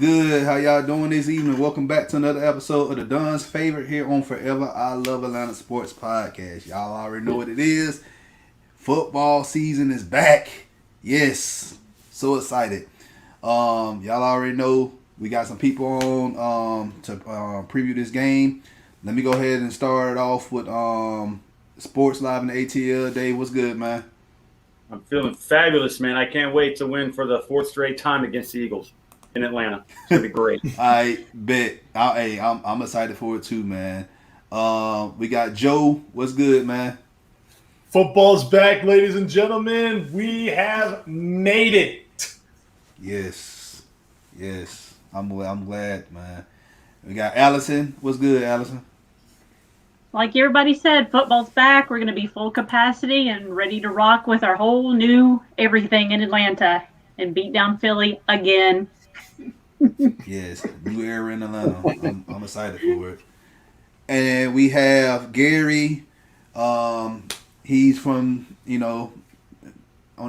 good? How y'all doing this evening? Welcome back to another episode of the Don's favorite here on Forever I Love Atlanta Sports Podcast. Y'all already know what it is. Football season is back. Yes, so excited. Y'all already know we got some people on to preview this game. Let me go ahead and start it off with Sports Live in the ATL. Dave, what's good, man? I'm feeling fabulous, man. I can't wait to win for the fourth straight time against the Eagles in Atlanta. It's gonna be great. I bet. I'm excited for it too, man. We got Joe. What's good, man? Football's back, ladies and gentlemen. We have made it. Yes. I'm glad, man. We got Allison. What's good, Allison? Like everybody said, football's back. We're going to be full capacity and ready to rock with our whole new everything in Atlanta and beat down Philly again. Yes, new era in Atlanta. I'm excited for it. And we have Gary. He's from, on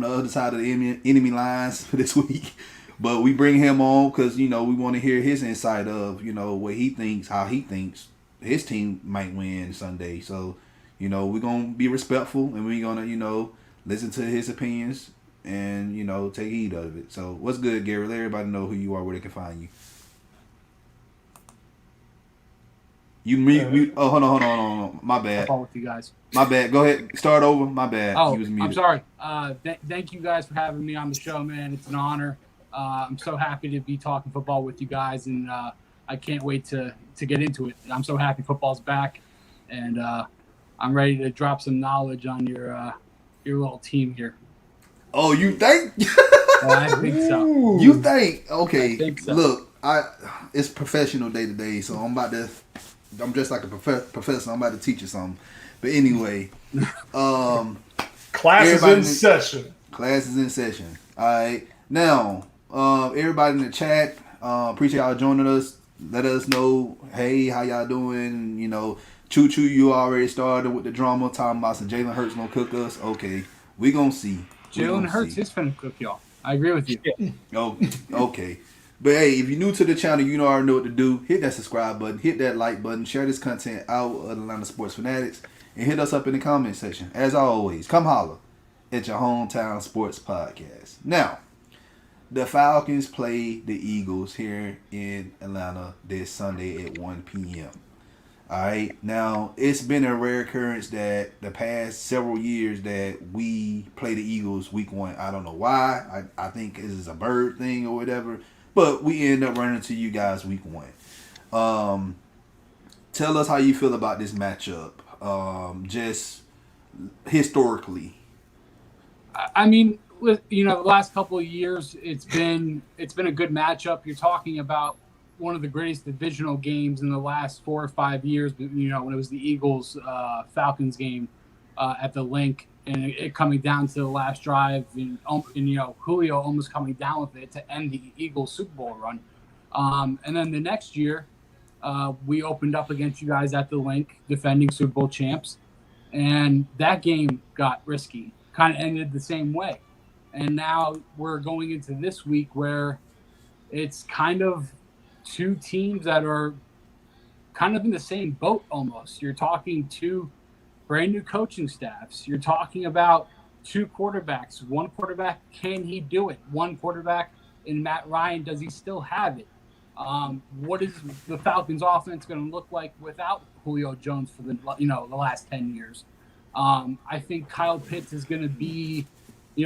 the other side of the enemy lines for this week. But we bring him on because, we want to hear his insight of, what he thinks, how he thinks his team might win Sunday. So, we're going to be respectful and we're going to, listen to his opinions and, take heed of it. So, what's good, Gary? Let everybody know who you are, where they can find you. Oh, hold on. My bad. With you guys. My bad. Go ahead. Start over. My bad. Oh, He was muted. I'm sorry. Thank you guys for having me on the show, man. It's an honor. I'm so happy to be talking football with you guys, and I can't wait to get into it. I'm so happy football's back, and I'm ready to drop some knowledge on your little team here. Oh, you think? I think so. You think? Okay. I think so. Look, it's professional day to day, so I'm just like a professor. I'm about to teach you something. But anyway, class is in session. Class is in session. All right. Now, everybody in the chat, appreciate y'all joining us. Let us know, hey, how y'all doing? Choo Choo, you already started with the drama, talking about some Jalen Hurts gonna cook us. Okay, we gonna see. Jalen Hurts is finna cook y'all. I agree with you. Oh, okay. But hey, if you're new to the channel, you already know what to do. Hit that subscribe button, hit that like button, share this content out of Atlanta Sports Fanatics, and hit us up in the comment section. As always, come holler at your hometown sports podcast. Now, the Falcons play the Eagles here in Atlanta this Sunday at 1 p.m. All right. Now, it's been a rare occurrence that the past several years that we play the Eagles week 1. I don't know why. I think this is a bird thing or whatever. But we end up running into you guys week 1. Tell us how you feel about this matchup, just historically. I mean, the last couple of years, it's been a good matchup. You're talking about one of the greatest divisional games in the last 4 or 5 years. When it was the Eagles Falcons game at the Link, and it coming down to the last drive, and Julio almost coming down with it to end the Eagles Super Bowl run. And then the next year, we opened up against you guys at the Link, defending Super Bowl champs, and that game got risky. Kind of ended the same way. And now we're going into this week where it's kind of two teams that are kind of in the same boat almost. You're talking two brand new coaching staffs. You're talking about two quarterbacks. One quarterback, can he do it? One quarterback in Matt Ryan, does he still have it? What is the Falcons offense going to look like without Julio Jones for the last 10 years? I think Kyle Pitts is going to be,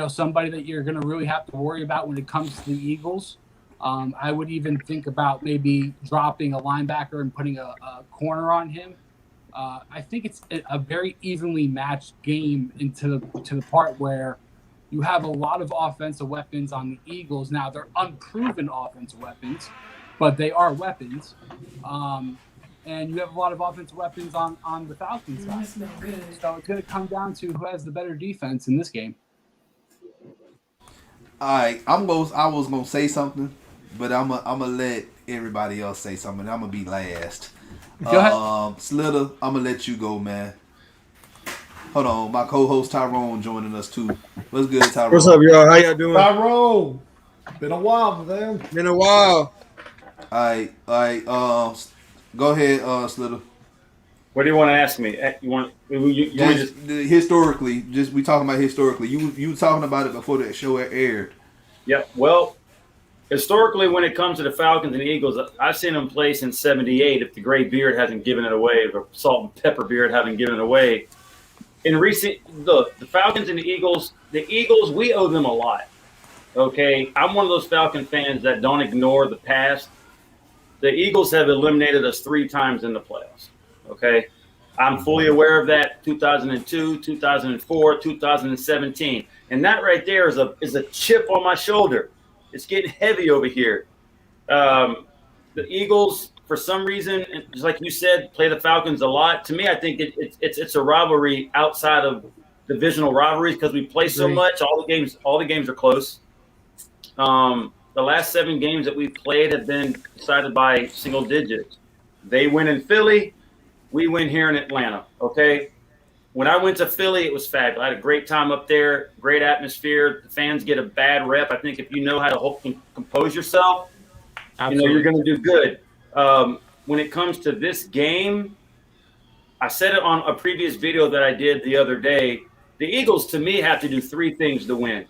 somebody that you're going to really have to worry about when it comes to the Eagles. I would even think about maybe dropping a linebacker and putting a corner on him. I think it's a very evenly matched game to the part where you have a lot of offensive weapons on the Eagles. Now, they're unproven offensive weapons, but they are weapons. And you have a lot of offensive weapons on the Falcons side. So it's going to come down to who has the better defense in this game. All right, I was gonna say something, but I'm gonna let everybody else say something. I'm gonna be last. Go ahead. Slitter, I'm gonna let you go, man. Hold on, my co-host Tyrone joining us too. What's good, Tyrone? What's up, y'all? How y'all doing? Tyrone, been a while, man. Been a while. All right. Go ahead, Slither. What do you want to ask me? You want me Just historically, just we talking about historically. You were talking about it before the show aired. Yeah. Well, historically, when it comes to the Falcons and the Eagles, I've seen them play since '78. If the gray beard hasn't given it away, if the salt and pepper beard haven't given it away. In recent, look, the Falcons and the Eagles, we owe them a lot. Okay, I'm one of those Falcon fans that don't ignore the past. The Eagles have eliminated us 3 times in the playoffs. Okay, I'm fully aware of that. 2002, 2004, 2017, and that right there is a chip on my shoulder. It's getting heavy over here. The Eagles, for some reason, just like you said, play the Falcons a lot. To me, I think it's a rivalry outside of divisional rivalries because we play so much. All the games are close. The last 7 games that we've played have been decided by single digits. They win in Philly. We win here in Atlanta, okay? When I went to Philly, it was fabulous. I had a great time up there, great atmosphere. The fans get a bad rep. I think if you know how to compose yourself, you're going to do good. When it comes to this game, I said it on a previous video that I did the other day. The Eagles, to me, have to do 3 things to win.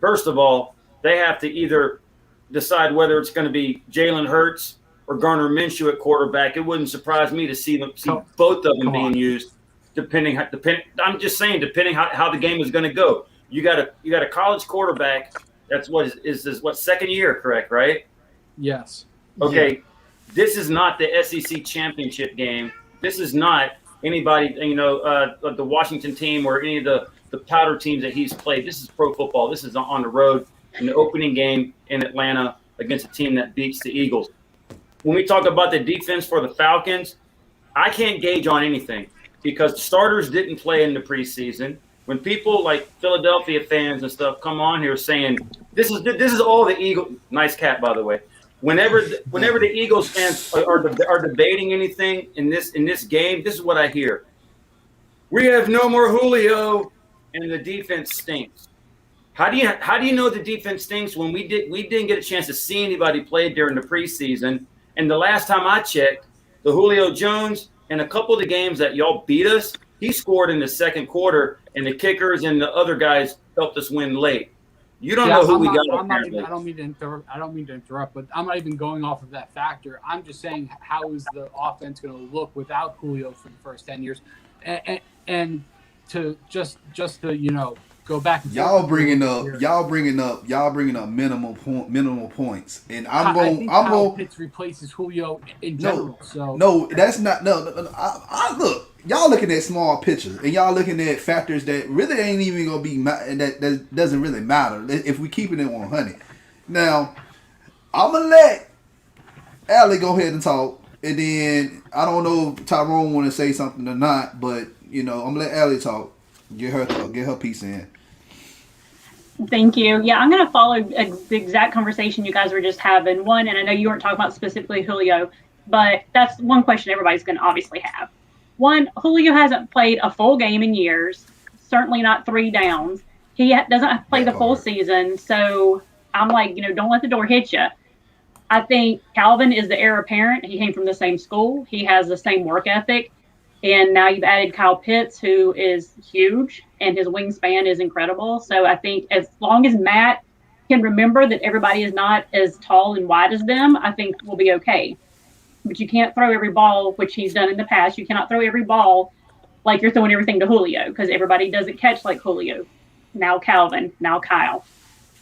First of all, they have to either decide whether it's going to be Jalen Hurts or Gardner Minshew at quarterback. It wouldn't surprise me to see both of them being used. I'm just saying, depending how the game is going to go. You got a college quarterback. That's what is what, second year, correct? Right? Yes. Okay. Yeah. This is not the SEC championship game. This is not anybody, the Washington team or any of the powder teams that he's played. This is pro football. This is on the road in the opening game in Atlanta against a team that beats the Eagles. When we talk about the defense for the Falcons, I can't gauge on anything because the starters didn't play in the preseason. When people like Philadelphia fans and stuff come on here saying this is all the Eagles, nice cat by the way. Whenever the Eagles fans are debating anything in this game, this is what I hear: we have no more Julio, and the defense stinks. How do you know the defense stinks when we didn't get a chance to see anybody play during the preseason? And the last time I checked, the Julio Jones and a couple of the games that y'all beat us, he scored in the second quarter, and the kickers and the other guys helped us win late. You don't know who we got. I don't mean to interrupt, but I'm not even going off of that factor. I'm just saying, how is the offense going to look without Julio for the first 10 years? And to just to go back. And y'all bringing up minimal points, and I'm going. Pitts replaces Julio in general. No, that's not no. I look. Y'all looking at small pictures, and y'all looking at factors that really ain't even gonna be that doesn't really matter if we keeping it 100. Now, I'm gonna let Allie go ahead and talk, and then I don't know if Tyrone want to say something or not, but I'm gonna let Allie talk. Get her piece in. Thank you. Yeah, I'm going to follow the exact conversation you guys were just having. One, and I know you weren't talking about specifically Julio, but that's one question everybody's going to obviously have. One, Julio hasn't played a full game in years, certainly not 3 downs. He doesn't play the full season, so I'm like, don't let the door hit you. I think Calvin is the heir apparent. He came from the same school. He has the same work ethic. And now you've added Kyle Pitts, who is huge, and his wingspan is incredible. So I think as long as Matt can remember that everybody is not as tall and wide as them, I think we'll be okay. But you can't throw every ball, which he's done in the past. You cannot throw every ball like you're throwing everything to Julio, because everybody doesn't catch like Julio. Now Calvin, now Kyle.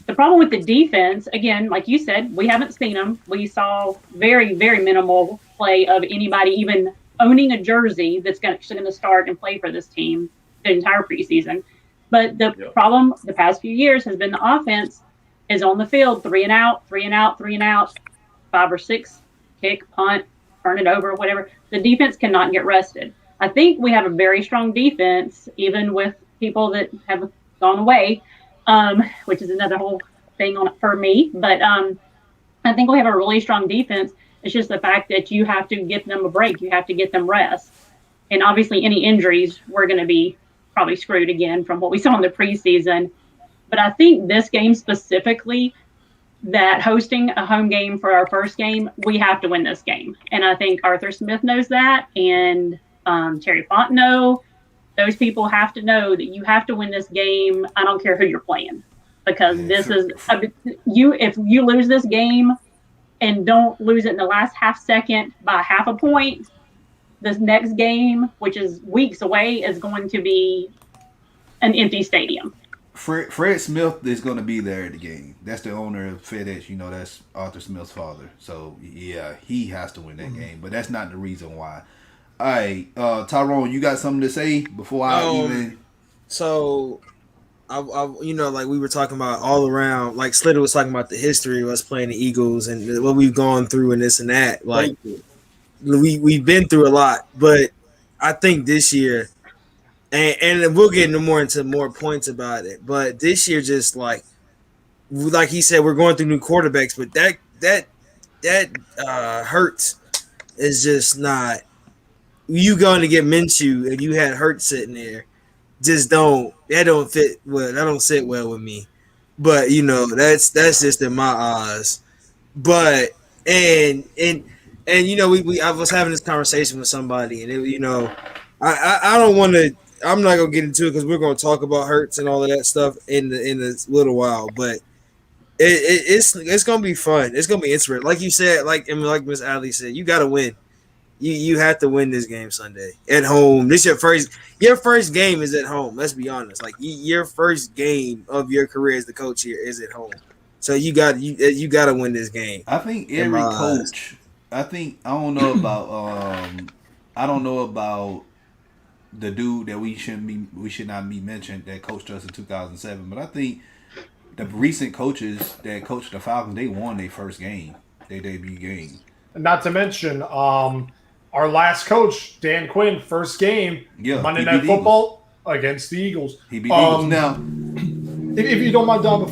The problem with the defense, again, like you said, we haven't seen them. We saw very, very minimal play of anybody even owning a jersey that's going to start and play for this team the entire preseason. But the problem the past few years has been the offense is on the field, 3 and out, 3 and out, 3 and out, 5 or 6, kick, punt, turn it over, whatever. The defense cannot get rested. I think we have a very strong defense, even with people that have gone away, which is another whole thing for me. But I think we have a really strong defense. It's just the fact that you have to get them a break. You have to get them rest. And obviously any injuries, we're going to be probably screwed again from what we saw in the preseason. But I think this game specifically, that hosting a home game for our first game, we have to win this game. And I think Arthur Smith knows that, and Terry Fontenot. Those people have to know that you have to win this game. I don't care who you're playing, because this is you. If you lose this game and don't lose it in the last half second by half a point, this next game, which is weeks away, is going to be an empty stadium. Fred Smith is going to be there at the game. That's the owner of FedEx. You know, that's Arthur Smith's father. So, yeah, he has to win that game. But that's not the reason why. All right, Tyrone, you got something to say before I even... So, I like we were talking about all around, like Slater was talking about the history of us playing the Eagles and what we've gone through and this and that. Like, we've been through a lot. But I think this year... And we'll get into more points about it. But this year, just like he said, we're going through new quarterbacks. But that hurts. Is just not. You going to get Minshew and you had Hurts sitting there. Just don't fit well. That don't sit well with me. But that's just in my eyes. But and I was having this conversation with somebody, and I don't want to. I'm not gonna get into it because we're gonna talk about Hurts and all of that stuff in a little while, but it's gonna be fun. It's gonna be interesting. Like you said, like Miss Adley said, you gotta win. You have to win this game Sunday at home. This your first game is at home. Let's be honest. Like your first game of your career as the coach here is at home. So you got to win this game. I think every coach. I don't know about the dude that we should not be mentioned that coached us in 2007. But I think the recent coaches that coached the Falcons, they won their first game, their debut game. Not to mention, our last coach, Dan Quinn, first game, Monday Night Football against the Eagles. He beat the Eagles. Now, if you don't mind, Don,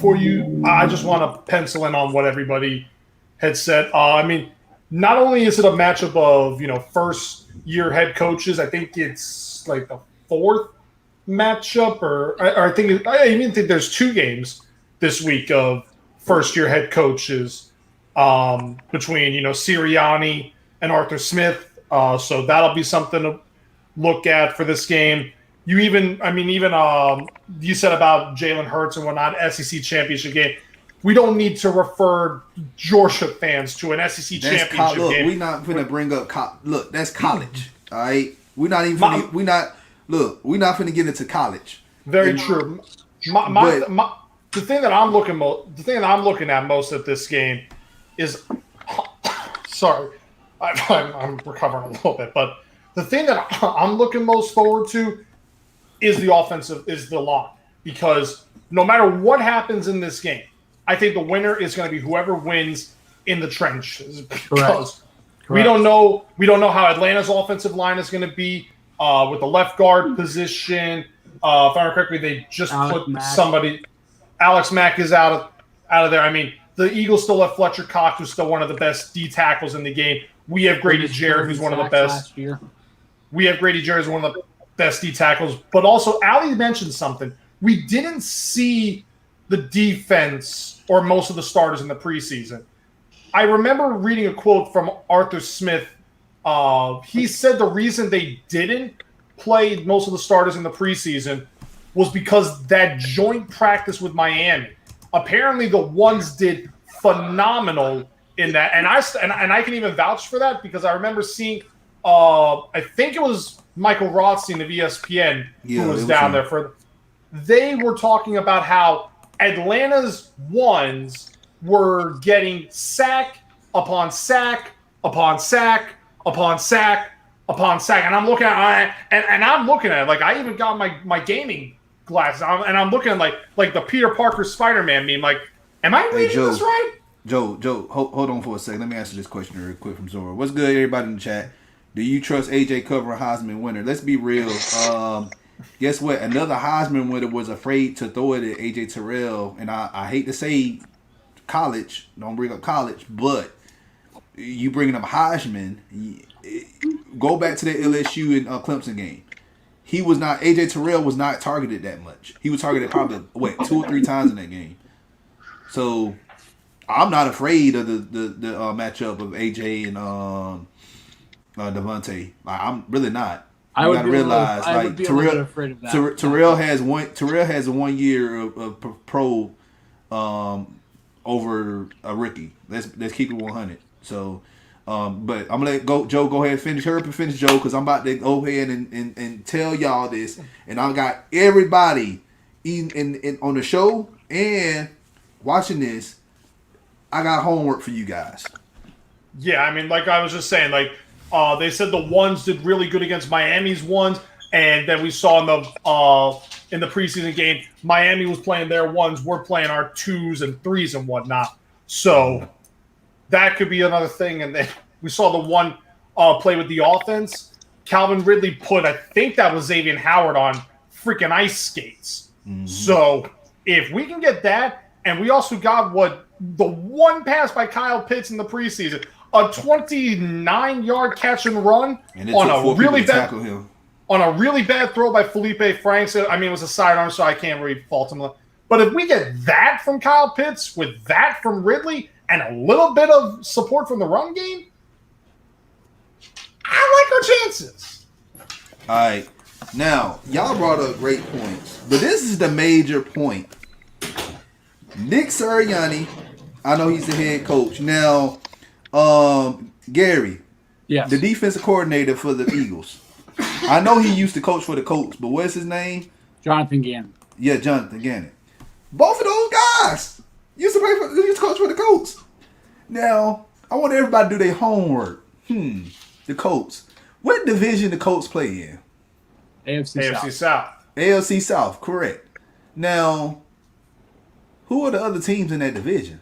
I just want to pencil in on what everybody had said. I mean, not only is it a matchup of first-year head coaches, I think it's like the fourth matchup, or I even think there's two games this week of first-year head coaches between Sirianni and Arthur Smith. So that'll be something to look at for this game. You said about Jalen Hurts and whatnot, SEC championship game. We don't need to refer Georgia fans to an SEC championship game. We're not going to bring up look, that's college. All right, we're not going to get into college. Very true. The thing that I'm looking at most at this game is sorry, I'm recovering a little bit, but the thing that I'm looking most forward to is the line, because no matter what happens in this game, I think the winner is going to be whoever wins in the trenches, because we don't know how Atlanta's offensive line is going to be with the left guard position. If I remember correctly, they just put somebody. Alex Mack is out of there. I mean, the Eagles still have Fletcher Cox, who's still one of the best D tackles in the game. We have Grady Jarrett, who's one of the best. We have Grady Jarrett, who's one of the best D tackles. But also, Ali mentioned something. We didn't see the defense or most of the starters in the preseason. I remember reading a quote from Arthur Smith. He said the reason they didn't play most of the starters in the preseason was because that joint practice with Miami. Apparently, the ones did phenomenal in that, and I can even vouch for that, because I remember seeing, I think it was Michael Rothstein of ESPN who was down there for. They were talking about how Atlanta's ones were getting sack upon sack upon sack upon sack upon sack, and I'm looking at it like I even got my gaming glasses, and I'm looking like the Peter Parker Spider-Man meme. Like, am I reading this right? Joe, hold on for a second. Let me answer this question real quick from Zora. What's good, everybody in the chat? Do you trust AJ covering Heisman winner? Let's be real. Guess what? Another Heisman winner was afraid to throw it at AJ Terrell, and I hate to say college. Don't bring up college, but you bringing up Heisman. Go back to the LSU and Clemson game. AJ Terrell was not targeted that much. He was targeted probably 2 or 3 times in that game. So I'm not afraid of the matchup of AJ and Devontae. Like, I'm really not. You got to realize, like, Terrell has 1 year of pro over a rookie. Let's keep it 100. So, but I'm gonna let Joe go ahead and finish. Hurry up and finish, Joe, because I'm about to go ahead and tell y'all this, and I got everybody in on the show and watching this. I got homework for you guys. Yeah, I mean, like I was just saying, like they said the ones did really good against Miami's ones, and then we saw in the preseason game, Miami was playing their ones, we're playing our 2s and 3s and whatnot. So that could be another thing. And then we saw the one play with the offense. Calvin Ridley put, I think that was Xavier Howard, on freaking ice skates. Mm-hmm. So if we can get that, and we also got the one pass by Kyle Pitts in the preseason, a 29-yard catch and run on a really bad throw by Felipe Franks. I mean, it was a sidearm, so I can't really fault him. But if we get that from Kyle Pitts with that from Ridley and a little bit of support from the run game, I like our chances. All right. Now, y'all brought up great points, but this is the major point. Nick Sirianni, I know he's the head coach. Now, Gary, yes, the defensive coordinator for the Eagles. I know he used to coach for the Colts, but what's his name? Jonathan Gannon. Yeah, Jonathan Gannon. Both of those guys used to coach for the Colts. Now, I want everybody to do their homework. The Colts. What division the Colts play in? AFC South. AFC South, correct. Now, who are the other teams in that division?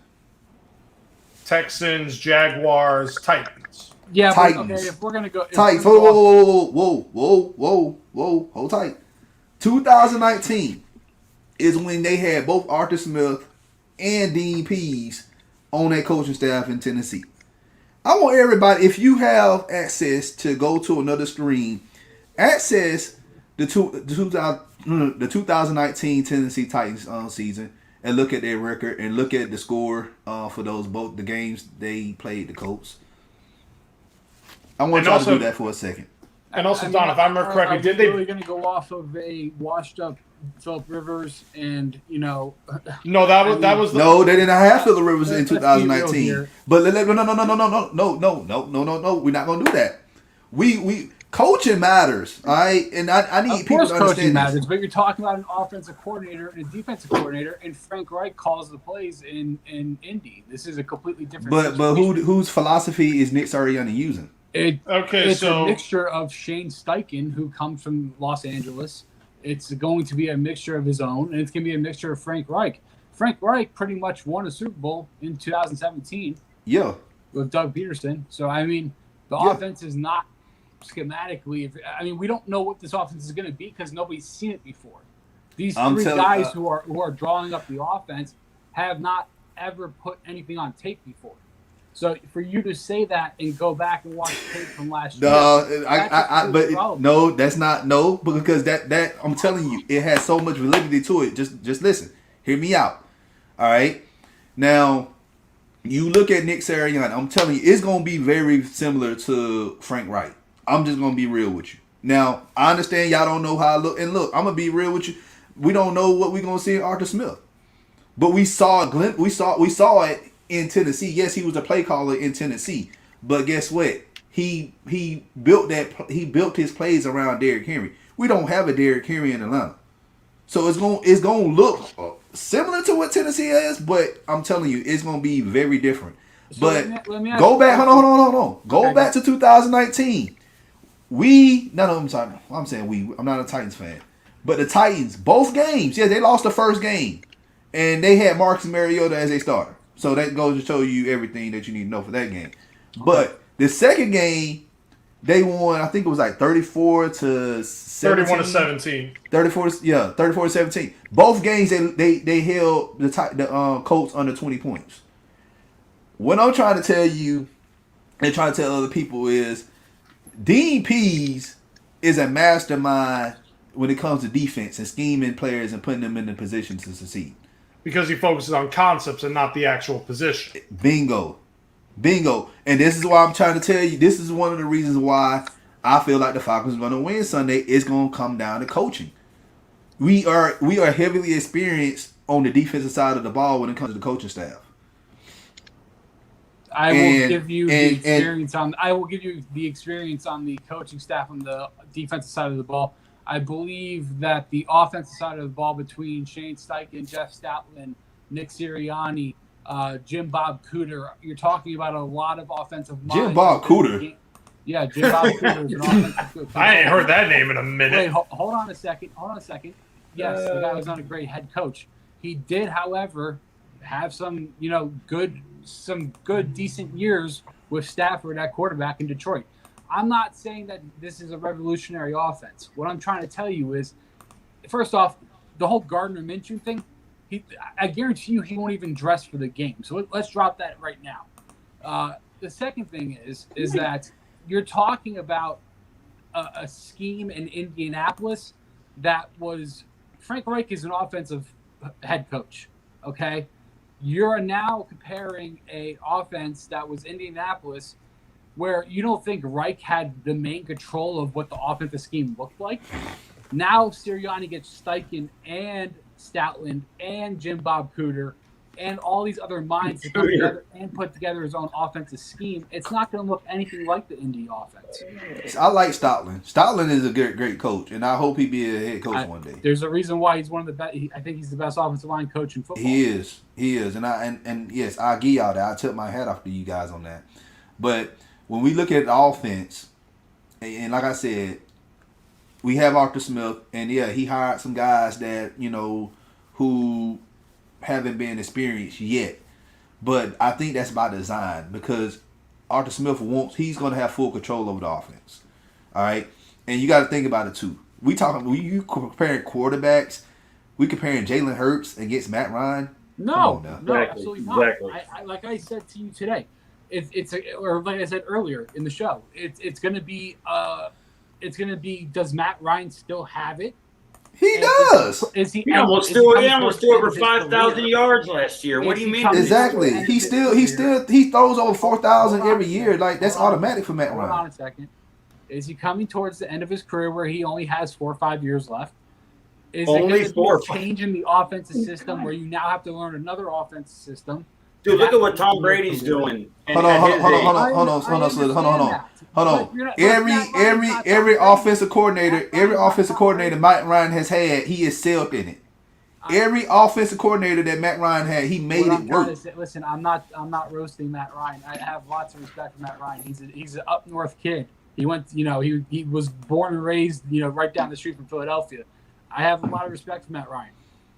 Texans, Jaguars, Titans. Yeah, Titans. But, okay, if we're gonna go Titans. Whoa, hold tight. 2019 is when they had both Arthur Smith and Dean Pease on that coaching staff in Tennessee. I want everybody, if you have access to go to another screen, access the 2019 Tennessee Titans season and look at their record and look at the score for both the games they played the Colts. I want y'all to do that for a second. And also, Don, if I remember correctly, did they really going to go off of a washed-up Phillip Rivers and No, that was no. They didn't have Phillip Rivers in 2019. But no. We're not going to do that. We coaching matters, all right? And I need people to understand coaching matters, but you're talking about an offensive coordinator and a defensive coordinator, and Frank Reich calls the plays in Indy. This is a completely different. But whose philosophy is Nick Sirianni using? It's a mixture of Shane Steichen, who comes from Los Angeles. It's going to be a mixture of his own, and it's going to be a mixture of Frank Reich. Frank Reich pretty much won a Super Bowl in 2017. Yeah. With Doug Peterson. So, I mean, the offense is not schematically. We don't know what this offense is going to be because nobody's seen it before. These three guys who are drawing up the offense have not ever put anything on tape before. So for you to say that and go back and watch tape from last year, that's not because that I'm telling you, it has so much validity to it. Just listen, hear me out. All right, now you look at Nick Sirianni. I'm telling you, it's gonna be very similar to Frank Reich. I'm just gonna be real with you. Now I understand y'all don't know how I look, and look, I'm gonna be real with you. We don't know what we're gonna see in Arthur Smith, but we saw a glimpse. We saw it in Tennessee. Yes, he was a play caller in Tennessee, but guess what? He built his plays around Derrick Henry. We don't have a Derrick Henry in Atlanta, so it's gonna look similar to what Tennessee is, but I'm telling you, it's gonna be very different. So but let me go back. Hold on. Go back to 2019. I'm sorry. I'm saying we. I'm not a Titans fan, but the Titans, both games. Yeah, they lost the first game, and they had Marcus Mariota as a starter. So that goes to show you everything that you need to know for that game. But the second game, they won, I think it was like 34 to 17. 31 to 17. 34 to 17. Both games they held the Colts under 20 points. What I'm trying to tell you and trying to tell other people is Dean Pease is a mastermind when it comes to defense and scheming players and putting them in the position to succeed. because he focuses on concepts and not the actual position. Bingo. And this is why I'm trying to tell you, this is one of the reasons why I feel like the Falcons are going to win Sunday. It's going to come down to coaching. We are heavily experienced on the defensive side of the ball when it comes to the coaching staff. I will give you the experience on the coaching staff on the defensive side of the ball. I believe that the offensive side of the ball between Shane Steichen, Jeff Stoutland, Nick Sirianni, Jim Bob Cooter, you're talking about a lot of offensive minds. Jim Bob Cooter. Yeah, Jim Bob Cooter is an offensive coach. I ain't heard that name in a minute. Wait, hold on a second. Yes, the guy was not a great head coach. He did, however, have some good, decent years with Stafford at quarterback in Detroit. I'm not saying that this is a revolutionary offense. What I'm trying to tell you is, first off, the whole Gardner Minshew thing, I guarantee you he won't even dress for the game. So let's drop that right now. The second thing is that you're talking about a scheme in Indianapolis that was – Frank Reich is an offensive head coach, okay? You're now comparing a offense that was Indianapolis where you don't think Reich had the main control of what the offensive scheme looked like. Now Sirianni gets Steichen and Stoutland and Jim Bob Cooter and all these other minds to come together and put together his own offensive scheme. It's not going to look anything like the Indy offense. I like Stoutland. Stoutland is a great coach, and I hope he be a head coach one day. There's a reason why he's one of the best. I think he's the best offensive line coach in football. He is, and yes, I'll give y'all that. I took my hat off to you guys on that. But when we look at the offense, and like I said, we have Arthur Smith, and yeah, he hired some guys that who haven't been experienced yet, but I think that's by design because Arthur Smith he's going to have full control over the offense. All right, and you got to think about it too. You comparing quarterbacks, we comparing Jalen Hurts against Matt Ryan. No, Exactly. absolutely not. Exactly. Like I said to you today, or like I said earlier in the show, it's going to be does Matt Ryan still have it? He does. He almost threw over 5,000 yards last year. What do you mean? Exactly. He throws over 4,000 every year. Like that's automatic for Matt Ryan. Hold on a second. Is he coming towards the end of his career where he only has 4 or 5 years left? Is only it going to be a change in the offensive system where you now have to learn another offensive system? Dude, look at what Tom Brady's doing. Hold on. Every offensive coordinator Matt Ryan has had, he excelled in it. Every offensive coordinator that Matt Ryan had, he made it work. Listen, I'm not roasting Matt Ryan. I have lots of respect for Matt Ryan. He's an up north kid. He went, he was born and raised, right down the street from Philadelphia. I have a lot of respect for Matt Ryan.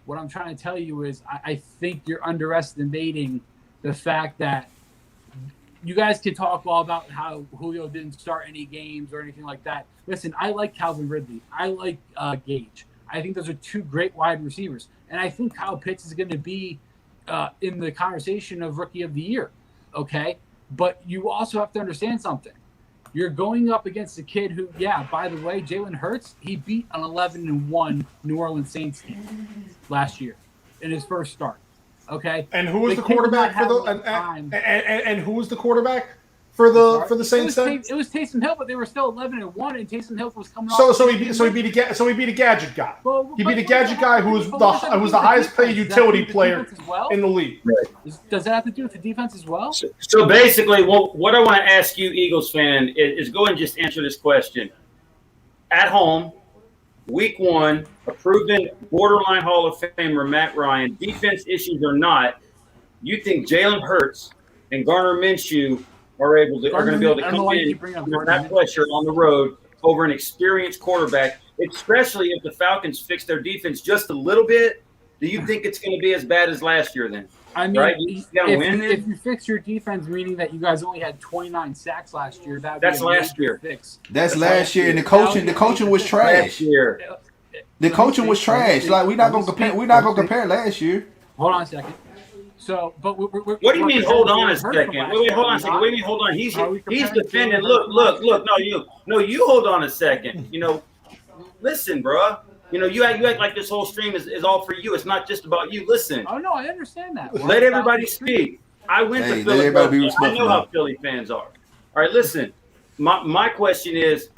What I'm trying to tell you is I think you're underestimating the fact that you guys can talk all about how Julio didn't start any games or anything like that. Listen, I like Calvin Ridley. I like Gage. I think those are 2 great wide receivers. And I think Kyle Pitts is going to be in the conversation of Rookie of the Year, okay? But you also have to understand something. You're going up against a kid who, by the way, Jalen Hurts, he beat an 11-1 New Orleans Saints team last year in his first start. Okay. And who was the quarterback for the and who was the quarterback for the Saints then? It was Taysom Hill, but they were still 11-1, and Taysom Hill was coming off. So he beat a gadget guy. He beat a gadget guy who was the highest paid utility player in the league. Right. Does that have to do with the defense as well? So basically, what I want to ask you, Eagles fan, is go and just answer this question. At home, Week 1, a proven borderline Hall of Famer Matt Ryan, defense issues or not, you think Jalen Hurts and Gardner Minshew are going to be able to come in under that pressure on the road over an experienced quarterback, especially if the Falcons fix their defense just a little bit? Do you think it's going to be as bad as last year then? I mean, right? If you fix your defense, meaning that you guys only had 29 sacks last year, that's last year. Fix. That's last year, and the coaching was trash. The coaching was trash. Like we're not gonna compare last year. Hold on a second. So, but what do you mean? Hold on a second. Wait, hold on a second. Wait, hold on. He's defending. Look. No, you hold on a second. Listen, bro. You act like this whole stream is all for you. It's not just about you. Listen. Oh no, I understand that. Let everybody speak. I went to Philadelphia. I know how Philly fans are. All right, listen. My question is,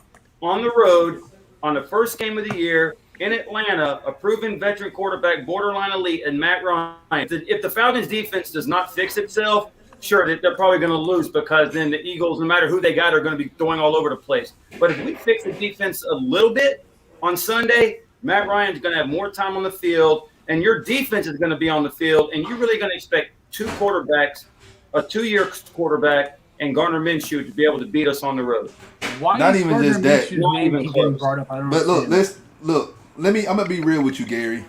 on the road, on the first game of the year in Atlanta, a proven veteran quarterback, borderline elite, and Matt Ryan. If the Falcons' defense does not fix itself, sure, they're probably going to lose because then the Eagles, no matter who they got, are going to be throwing all over the place. But if we fix the defense a little bit on Sunday, Matt Ryan's going to have more time on the field, and your defense is going to be on the field, and you're really going to expect two quarterbacks, a 2-year quarterback, and Gardner Minshew to be able to beat us on the road. Why not even Gardner just that. Minshew Not even getting brought up? I don't But understand. I'm gonna be real with you, Gary.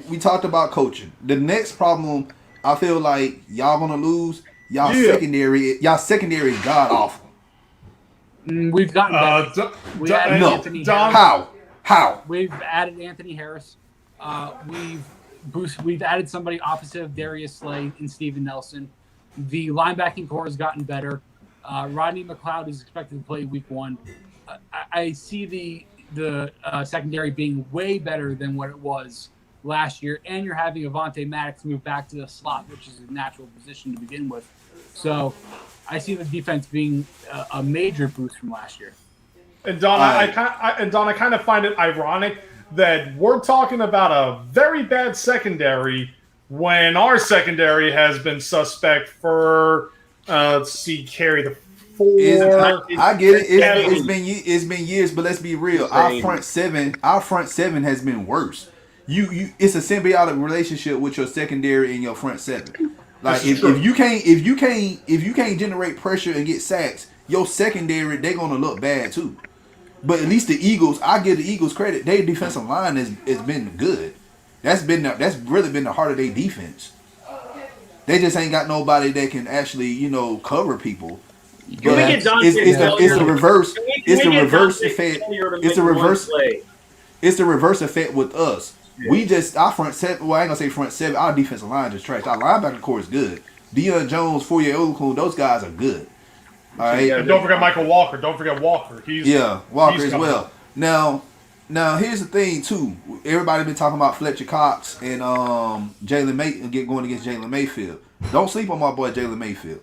We talked about coaching. The next problem, I feel like y'all gonna lose. Y'all secondary is god awful. We've gotten better. We added no. Anthony Don- Harris. How? We've added Anthony Harris. We've added somebody opposite of Darius Slay and Steven Nelson. The linebacking core has gotten better. Rodney McLeod is expected to play week 1. I see the secondary being way better than what it was last year, and you're having Avonte Maddox move back to the slot, which is a natural position to begin with. So I see the defense being a major boost from last year. And Don, I kind of find it ironic that we're talking about a very bad secondary when our secondary has been suspect for carry the 4. I get it. It's been years, but let's be real. Our front seven has been worse. It's a symbiotic relationship with your secondary and your front 7. Like if you can't generate pressure and get sacks, your secondary they're gonna look bad too. But at least the Eagles, I give the Eagles credit. Their defensive line has been good. That's really been the heart of their defense. They just ain't got nobody that can actually cover people. But it's the reverse. It's the reverse effect. It's the reverse effect with us. Yeah. We just our front 7. Well, I ain't gonna say front 7. Our defensive line just trash. Our linebacker core is good. Deion Jones, Foye-Oluokun, those guys are good. All right. And don't forget Michael Walker. Don't forget Walker. Walker as well. Now here's the thing too. Everybody been talking about Fletcher Cox and Jalen going against Jalen Mayfield. Don't sleep on my boy Jalen Mayfield,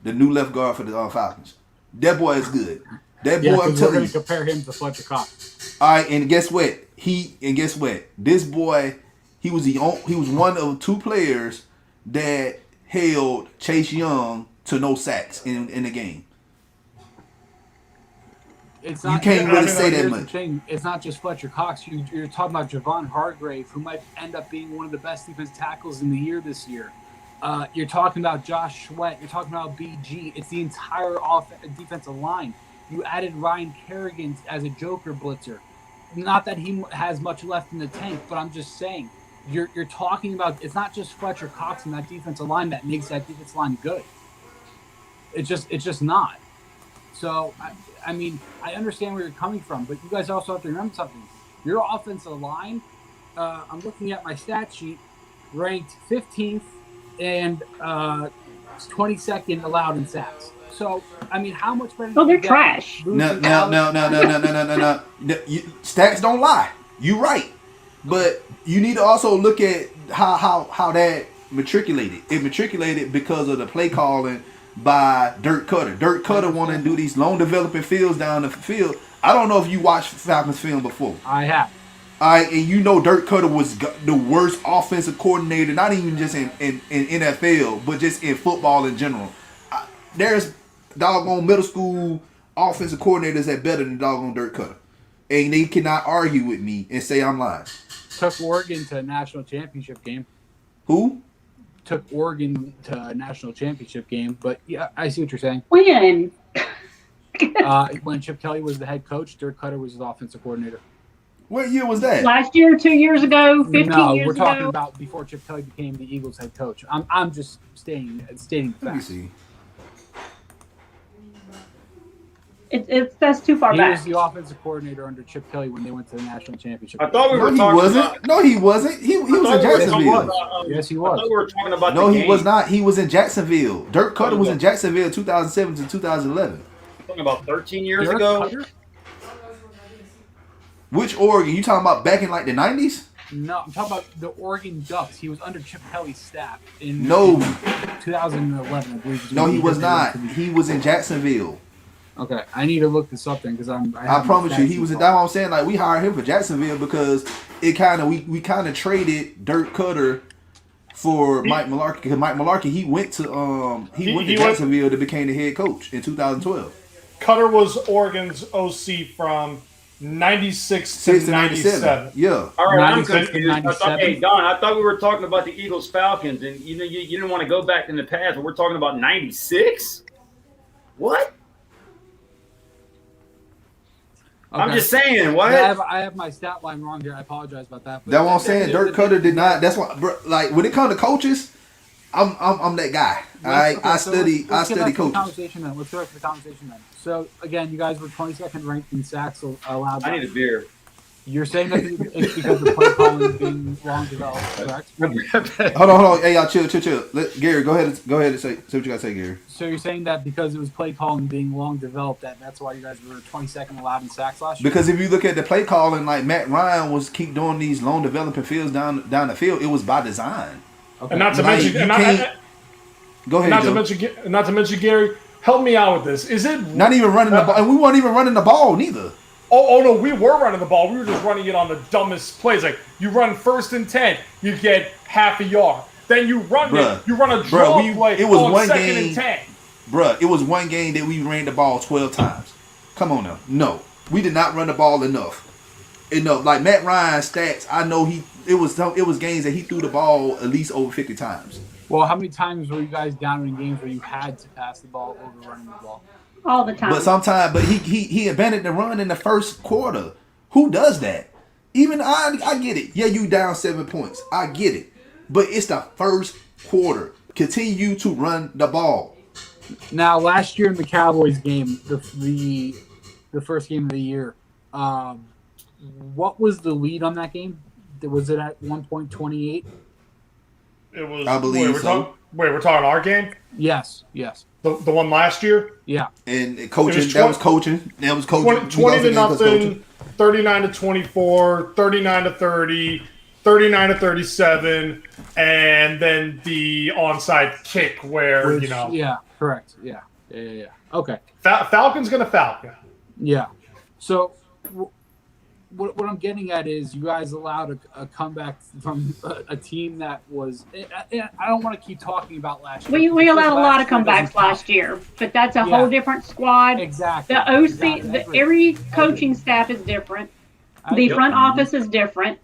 the new left guard for the Falcons. That boy is good. That boy, I'm telling you. We're going to compare him to Fletcher Cox. All right, and guess what? This boy, he was one of 2 players that held Chase Young to no sacks in the game. It's not, you can't really say that much. It's not just Fletcher Cox. You're talking about Javon Hargrave, who might end up being one of the best defensive tackles in the year this year. You're talking about Josh Sweat. You're talking about BG. It's the entire defensive line. You added Ryan Kerrigan as a joker blitzer. Not that he has much left in the tank, but I'm just saying. You're talking about it's not just Fletcher Cox and that defensive line that makes that defensive line good. It's just not. So I mean I understand where you're coming from, but you guys also have to remember something. Your offensive line, I'm looking at my stat sheet, ranked 15th and 22nd allowed in sacks. So I mean, how much better? Oh, they're trash. No. Stats don't lie. You're right. But you need to also look at how that matriculated. It matriculated because of the play calling by Dirk Cutter. Dirk Cutter want to do these long developing fields down the field. I don't know if you watched Falcons film before. I have. All right, and Dirk Cutter was the worst offensive coordinator, not even just in NFL, but just in football in general. There's doggone middle school offensive coordinators that better than doggone Dirk Cutter. And they cannot argue with me and say I'm lying. Took Oregon to a national championship game. Who? Took Oregon to a national championship game. But yeah, I see what you're saying. When? When Chip Kelly was the head coach, Dirk Cutter was his offensive coordinator. What year was that? Last year, 2 years ago, 15 years ago? No, we're talking about before Chip Kelly became the Eagles head coach. I'm just stating the facts. Let me see. That's too far back. He was the offensive coordinator under Chip Kelly when they went to the national championship. I thought we were No, talking he wasn't. about. No, he wasn't. He was in Jacksonville. Yes, he I was. thought we were talking about. No, the he game. was not. He was in Jacksonville. Dirk Cutter was in Jacksonville 2007 to 2011. Talking about 13 years Dirk ago. Cutter? Which Oregon? You talking about back in like the 90s? No, I'm talking about the Oregon Ducks. He was under Chip Kelly's staff in 2011, I believe. No, he was not. He was in Jacksonville. Okay, I need to look this up then because I promise you, he was. That's what I'm saying. Like we hired him for Jacksonville because it kind of we kind of traded Dirk Cutter for Mike Mularkey because Mike Mularkey he went to Jacksonville to become the head coach in 2012. Cutter was Oregon's OC from 96 to 97. Yeah. All right, I'm 96 to confused. Hey, Don, I thought we were talking about the Eagles Falcons, and you didn't want to go back in the past, but we're talking about 96. What? Okay. I'm just saying. What? I have my stat line wrong here. I apologize about that. That's what I'm saying. Dirk Cutter did not. That's why. Like when it comes to coaches, I'm that guy. I study coaches. Let's go back to the conversation then. So again, you guys were 22nd ranked in sacks allowed. I need a beer. You're saying that it's because the play calling is being long developed, correct? Hold on. Hey, y'all, chill. Gary, go ahead and say what you gotta say, Gary. So you're saying that because it was play calling being long developed, that's why you guys were 22nd allowed in sacks last year? Because if you look at the play calling, like Matt Ryan was keep doing these long developing fields down the field, it was by design. Okay. And not to mention, go ahead. Not to mention, Gary, help me out with this. Is it not even running the ball? And we weren't even running the ball neither. Oh no, we were running the ball. We were just running it on the dumbest plays. Like you run 1st and 10, you get half a yard. Then you run a draw play. It was on one 2nd game, and 10. Bruh, it was one game that we ran the ball 12 times. Come on now. No, we did not run the ball enough. Like Matt Ryan's stats, I know it was games that he threw the ball at least over 50 times. Well, how many times were you guys down in games where you had to pass the ball over running the ball? All the time. But he abandoned the run in the first quarter. Who does that? Even I get it. Yeah, you down 7 points. I get it. But it's the first quarter. Continue to run the ball. Now, last year in the Cowboys game, the first game of the year, what was the lead on that game? Was it at 1.28? It was. I believe so. We're talking our game? Yes. The one last year? Yeah. And coaching, that was coaching. 20 to nothing, 39 to 24, 39 to 30, 39 to 37, and then the onside kick where, Yeah, correct. Yeah. Okay. Falcon's going to Falcon. Yeah. So what I'm getting at is you guys allowed a comeback from a team that was – I don't want to keep talking about last year. We allowed a lot of comebacks last year, but that's a whole different squad. Exactly. The OC, every coaching staff is different. The front office is different.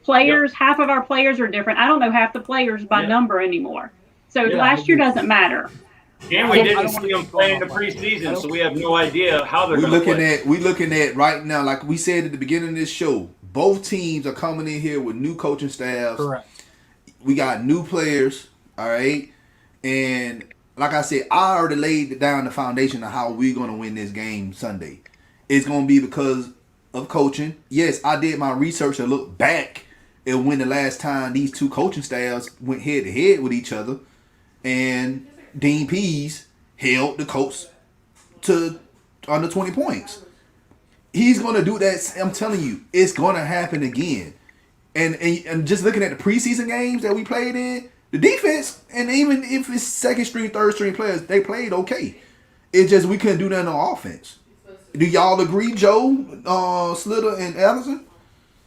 Players, half of our players are different. I don't know half the players by number anymore. So last year doesn't matter. And we didn't see them play in the preseason, so we have no idea how they're going to play. We're looking at right now, like we said at the beginning of this show, both teams are coming in here with new coaching staffs. Correct. We got new players, all right? And like I said, I already laid down the foundation of how we're going to win this game Sunday. It's going to be because of coaching. Yes, I did my research to look back at when the last time these two coaching staffs went head-to-head with each other. And Dean Pease held the Colts to under 20 points. He's going to do that. I'm telling you, it's going to happen again. And just looking at the preseason games that we played in, the defense, and even if it's second string, third string players, they played okay. It's just we couldn't do that on offense. Do y'all agree, Joe, Slitter, and Allison?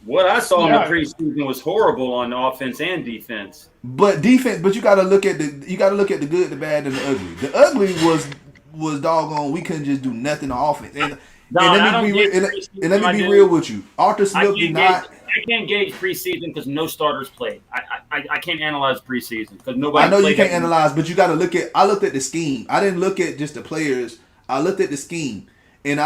What I saw in the preseason was horrible on offense and defense. But defense, you got to look at the good, the bad, and the ugly. The ugly was doggone. We couldn't just do nothing on offense. And let me be real with you. Arthur Smith did not. I can't gauge preseason because no starters played. I can't analyze preseason because nobody. I know you can't analyze, but you got to look at. I looked at the scheme. I didn't look at just the players. I looked at the scheme, and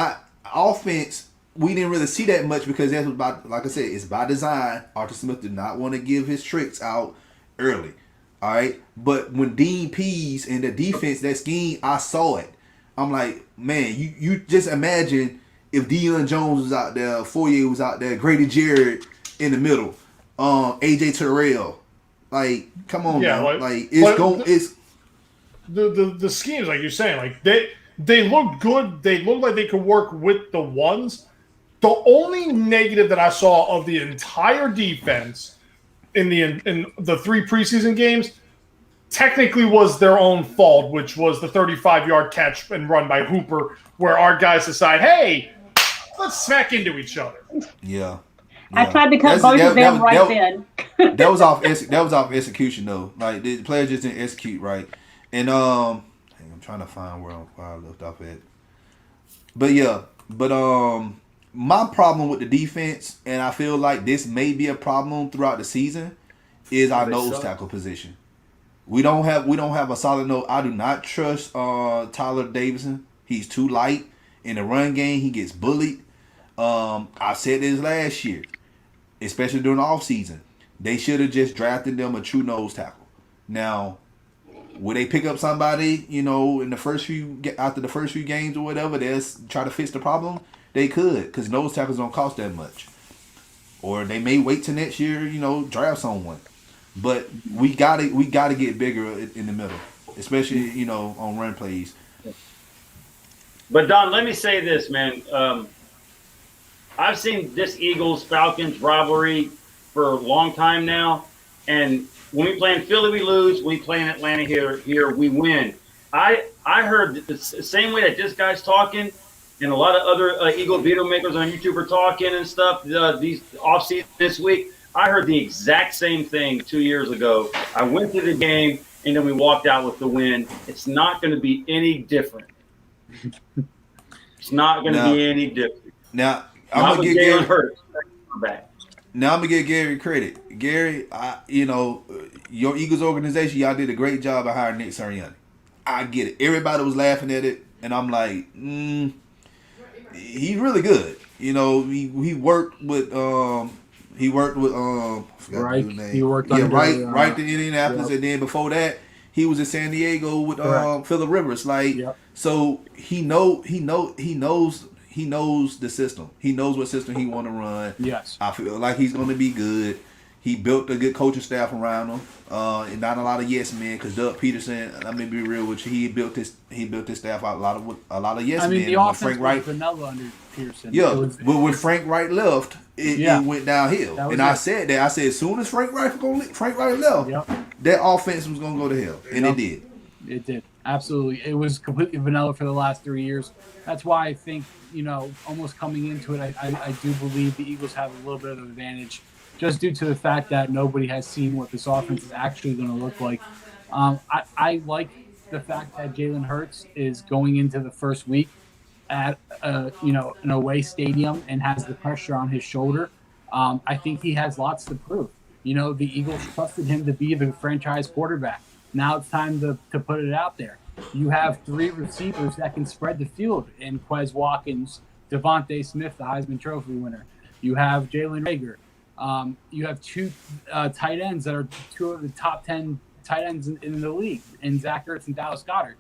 offense. We didn't really see that much because that's like I said, it's by design. Arthur Smith did not want to give his tricks out early. All right. But when Dean Pease and the defense, that scheme, I saw it. I'm like, man, you just imagine if Deion Jones was out there, Fourier was out there, Grady Jarrett in the middle, AJ Terrell. Like, come on, man. It's the schemes, like you're saying, like they look good. They look like they could work with the ones. The only negative that I saw of the entire defense in the 3 preseason games technically was their own fault, which was the 35-yard catch and run by Hooper, where our guys decide, hey, let's smack into each other. Yeah. I tried to cut both of them right then. That was off execution though. Like the players just didn't execute right. And I'm trying to find where I left off at. But my problem with the defense, and I feel like this may be a problem throughout the season, is our nose tackle position. We don't have a solid nose. I do not trust Tyler Davidson. He's too light. In the run game, he gets bullied. I said this last year, especially during the offseason. They should have just drafted them a true nose tackle. Now, would they pick up somebody, in the first few games or whatever, they'll try to fix the problem? They could, because nose tackles don't cost that much. Or they may wait till next year, draft someone. But we gotta get bigger in the middle, especially on run plays. But Don, let me say this, man. I've seen this Eagles-Falcons rivalry for a long time now, and when we play in Philly, we lose. When we play in Atlanta here we win. I heard the same way that this guy's talking, and a lot of other Eagle video makers on YouTube are talking and stuff. These offseason this week, I heard the exact same thing 2 years ago. I went to the game, and then we walked out with the win. It's not going to be any different. It's not going to be any different. Now, I'm going to get Gary Hurts back. Now, I'm going to give Gary credit. Gary, your Eagles organization, y'all did a great job of hiring Nick Sirianni. I get it. Everybody was laughing at it, and I'm like, he's really good. He worked with Right. He worked on right to Indianapolis, and then before that, he was in San Diego with Phillip Rivers. So he knows the system. He knows what system he want to run. Yes, I feel like he's going to be good. He built a good coaching staff around him, and not a lot of yes men. Because Doug Peterson, let me be real with you, he built his staff out a lot of yes men. The offense was vanilla under Peterson. Yeah, but when Frank Wright left, it went downhill. And I said that. I said as soon as Frank Wright left, that offense was going to go to hell, and it did. It did. Absolutely. It was completely vanilla for the last 3 years. That's why I think, almost coming into it, I do believe the Eagles have a little bit of an advantage just due to the fact that nobody has seen what this offense is actually going to look like. I like the fact that Jalen Hurts is going into the first week at an away stadium and has the pressure on his shoulder. I think he has lots to prove. The Eagles trusted him to be the franchise quarterback. Now it's time to put it out there. You have 3 receivers that can spread the field in Quez Watkins, Devontae Smith, the Heisman Trophy winner. You have Jalen Reagor. You have 2 tight ends that are 2 of the top 10 tight ends in the league, in Zach Ertz and Dallas Goedert.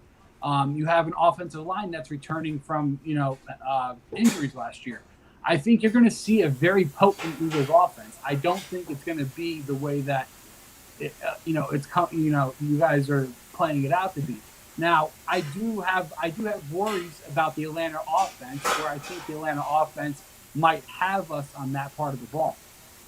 You have an offensive line that's returning from injuries last year. I think you're going to see a very potent Eagles offense. I don't think it's going to be the way that you guys are playing it out to be. Now, I do have worries about the Atlanta offense, where I think the Atlanta offense might have us on that part of the ball.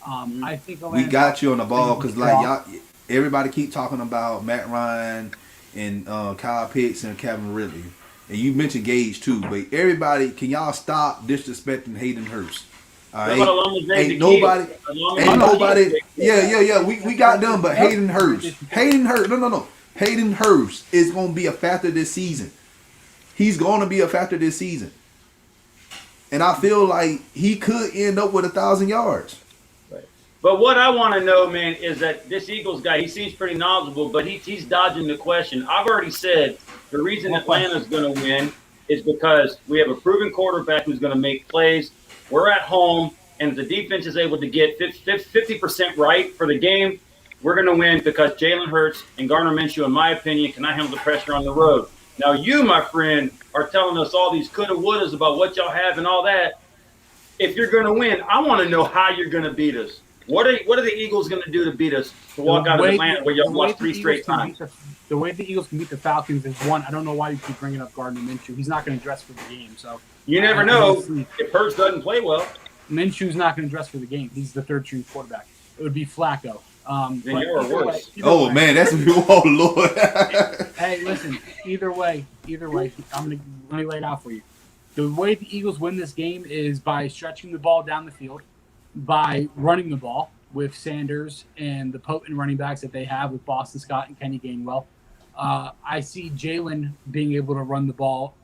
I think we got you on the ball because y'all, everybody keep talking about Matt Ryan and Kyle Pitts and Kevin Ridley, and you mentioned Gage too. But everybody, can y'all stop disrespecting Hayden Hurst? Ain't nobody. Yeah. We got them, but Hayden Hurst. No. Hayden Hurst is going to be a factor this season. He's going to be a factor this season, and I feel like he could end up with 1,000 yards. But what I want to know, man, is that this Eagles guy, he seems pretty knowledgeable, but he's dodging the question. I've already said the reason Atlanta's going to win is because we have a proven quarterback who's going to make plays. We're at home, and if the defense is able to get 50% right for the game, we're going to win because Jalen Hurts and Gardner Minshew, in my opinion, cannot handle the pressure on the road. Now, you, my friend, are telling us all these coulda, wouldas about what y'all have and all that. If you're going to win, I want to know how you're going to beat us. What are the Eagles going to do to beat us to walk out of Atlanta where y'all lost 3 straight times? The way the Eagles can beat the Falcons is, one, I don't know why you keep bringing up Gardner Minshew. He's not going to dress for the game. So you never know if Hurts doesn't play well. Minshew's not going to dress for the game. He's the third string quarterback. It would be Flacco. Then you're worse. Man, that's oh Lord. Hey, listen. Either way, let me lay it out for you. The way the Eagles win this game is by stretching the ball down the field, by running the ball with Sanders and the potent running backs that they have with Boston Scott and Kenny Gainwell. I see Jalen being able to run the ball,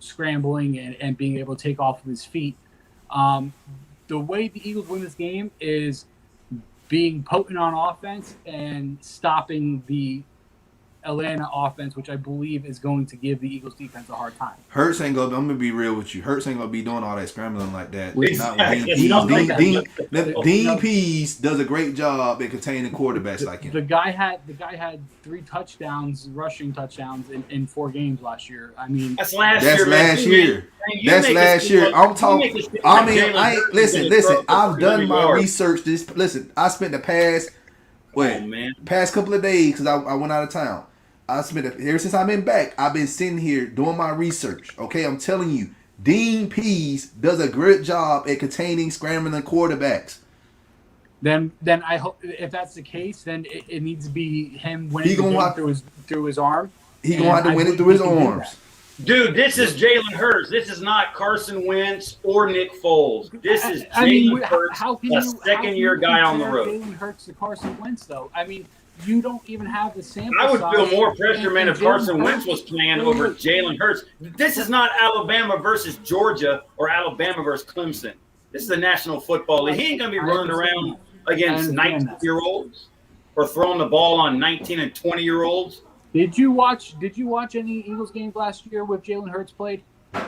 scrambling and being able to take off of his feet. The way the Eagles win this game is being potent on offense and stopping the Atlanta offense, which I believe is going to give the Eagles defense a hard time. Hurts ain't gonna. I'm gonna be real with you. Hurts ain't gonna be doing all that scrambling like that. Exactly. Not with Dean Pease does a great job at containing quarterbacks like him. The guy had 3 touchdowns, rushing touchdowns in 4 games last year. I mean, that's last year. That's last year. I'm talking. Listen. I've done my research. I spent the past couple of days because I went out of town. Ever since I've been back, I've been sitting here doing my research. Okay, I'm telling you, Dean Pease does a great job at containing scrambling quarterbacks. Then I hope if that's the case, then it needs to be him winning through his arm. He's gonna have to win it through his arms. Dude, this is Jalen Hurts. This is not Carson Wentz or Nick Foles. This is Jalen Hurts, a second-year guy on the road. Jalen Hurts to Carson Wentz, though. I mean, you don't even have the sample I would size. feel more pressure, man, if Carson Wentz was playing over Jalen Hurts. This is not Alabama versus Georgia or Alabama versus Clemson. This is the National Football League. He ain't going to be running around against 19-year-olds or throwing the ball on 19 and 20-year-olds. Did you watch any Eagles games last year with Jalen Hurts played? Why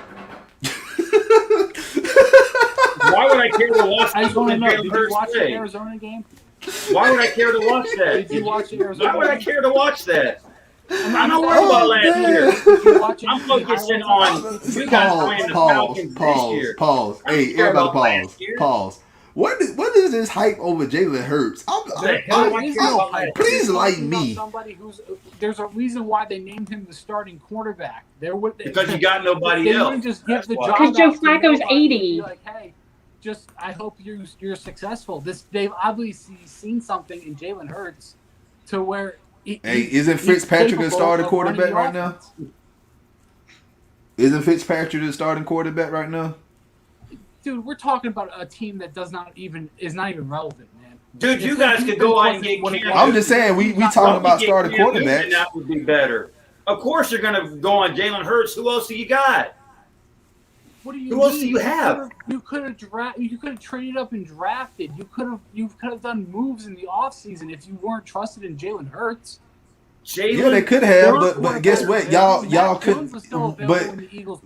would I care to watch I just want to know. Did you watch the play? Arizona game? Why would I care to watch that? Did you watch the Arizona Why would I game? care to watch that? I'm not worried about last year. I'm focusing on you guys playing the Falcons this year. Pause. Hey, everybody pause. What is this hype over Jalen Hurts? Please like me. There's a reason why they named him the starting quarterback. Because you got nobody they else. Wouldn't just give the job because Joe out to Flacco's nobody. 80. Be like, hey, I hope you're successful. They've obviously seen something in Jalen Hurts to where. Isn't Fitzpatrick the starting quarterback right now? Isn't Fitzpatrick the starting quarterback right now? Dude, we're talking about a team that is not even relevant, man. Dude, you guys could go out and get Cam Newton. I'm just saying, we talking about starting quarterbacks. That would be better. Of course you're going to go on Jalen Hurts. Who else do you got? What do you Who else do you have? You could have traded up and drafted. You could have done moves in the offseason if you weren't trusted in Jalen Hurts. Yeah, they could have, but guess what? Y'all couldn't.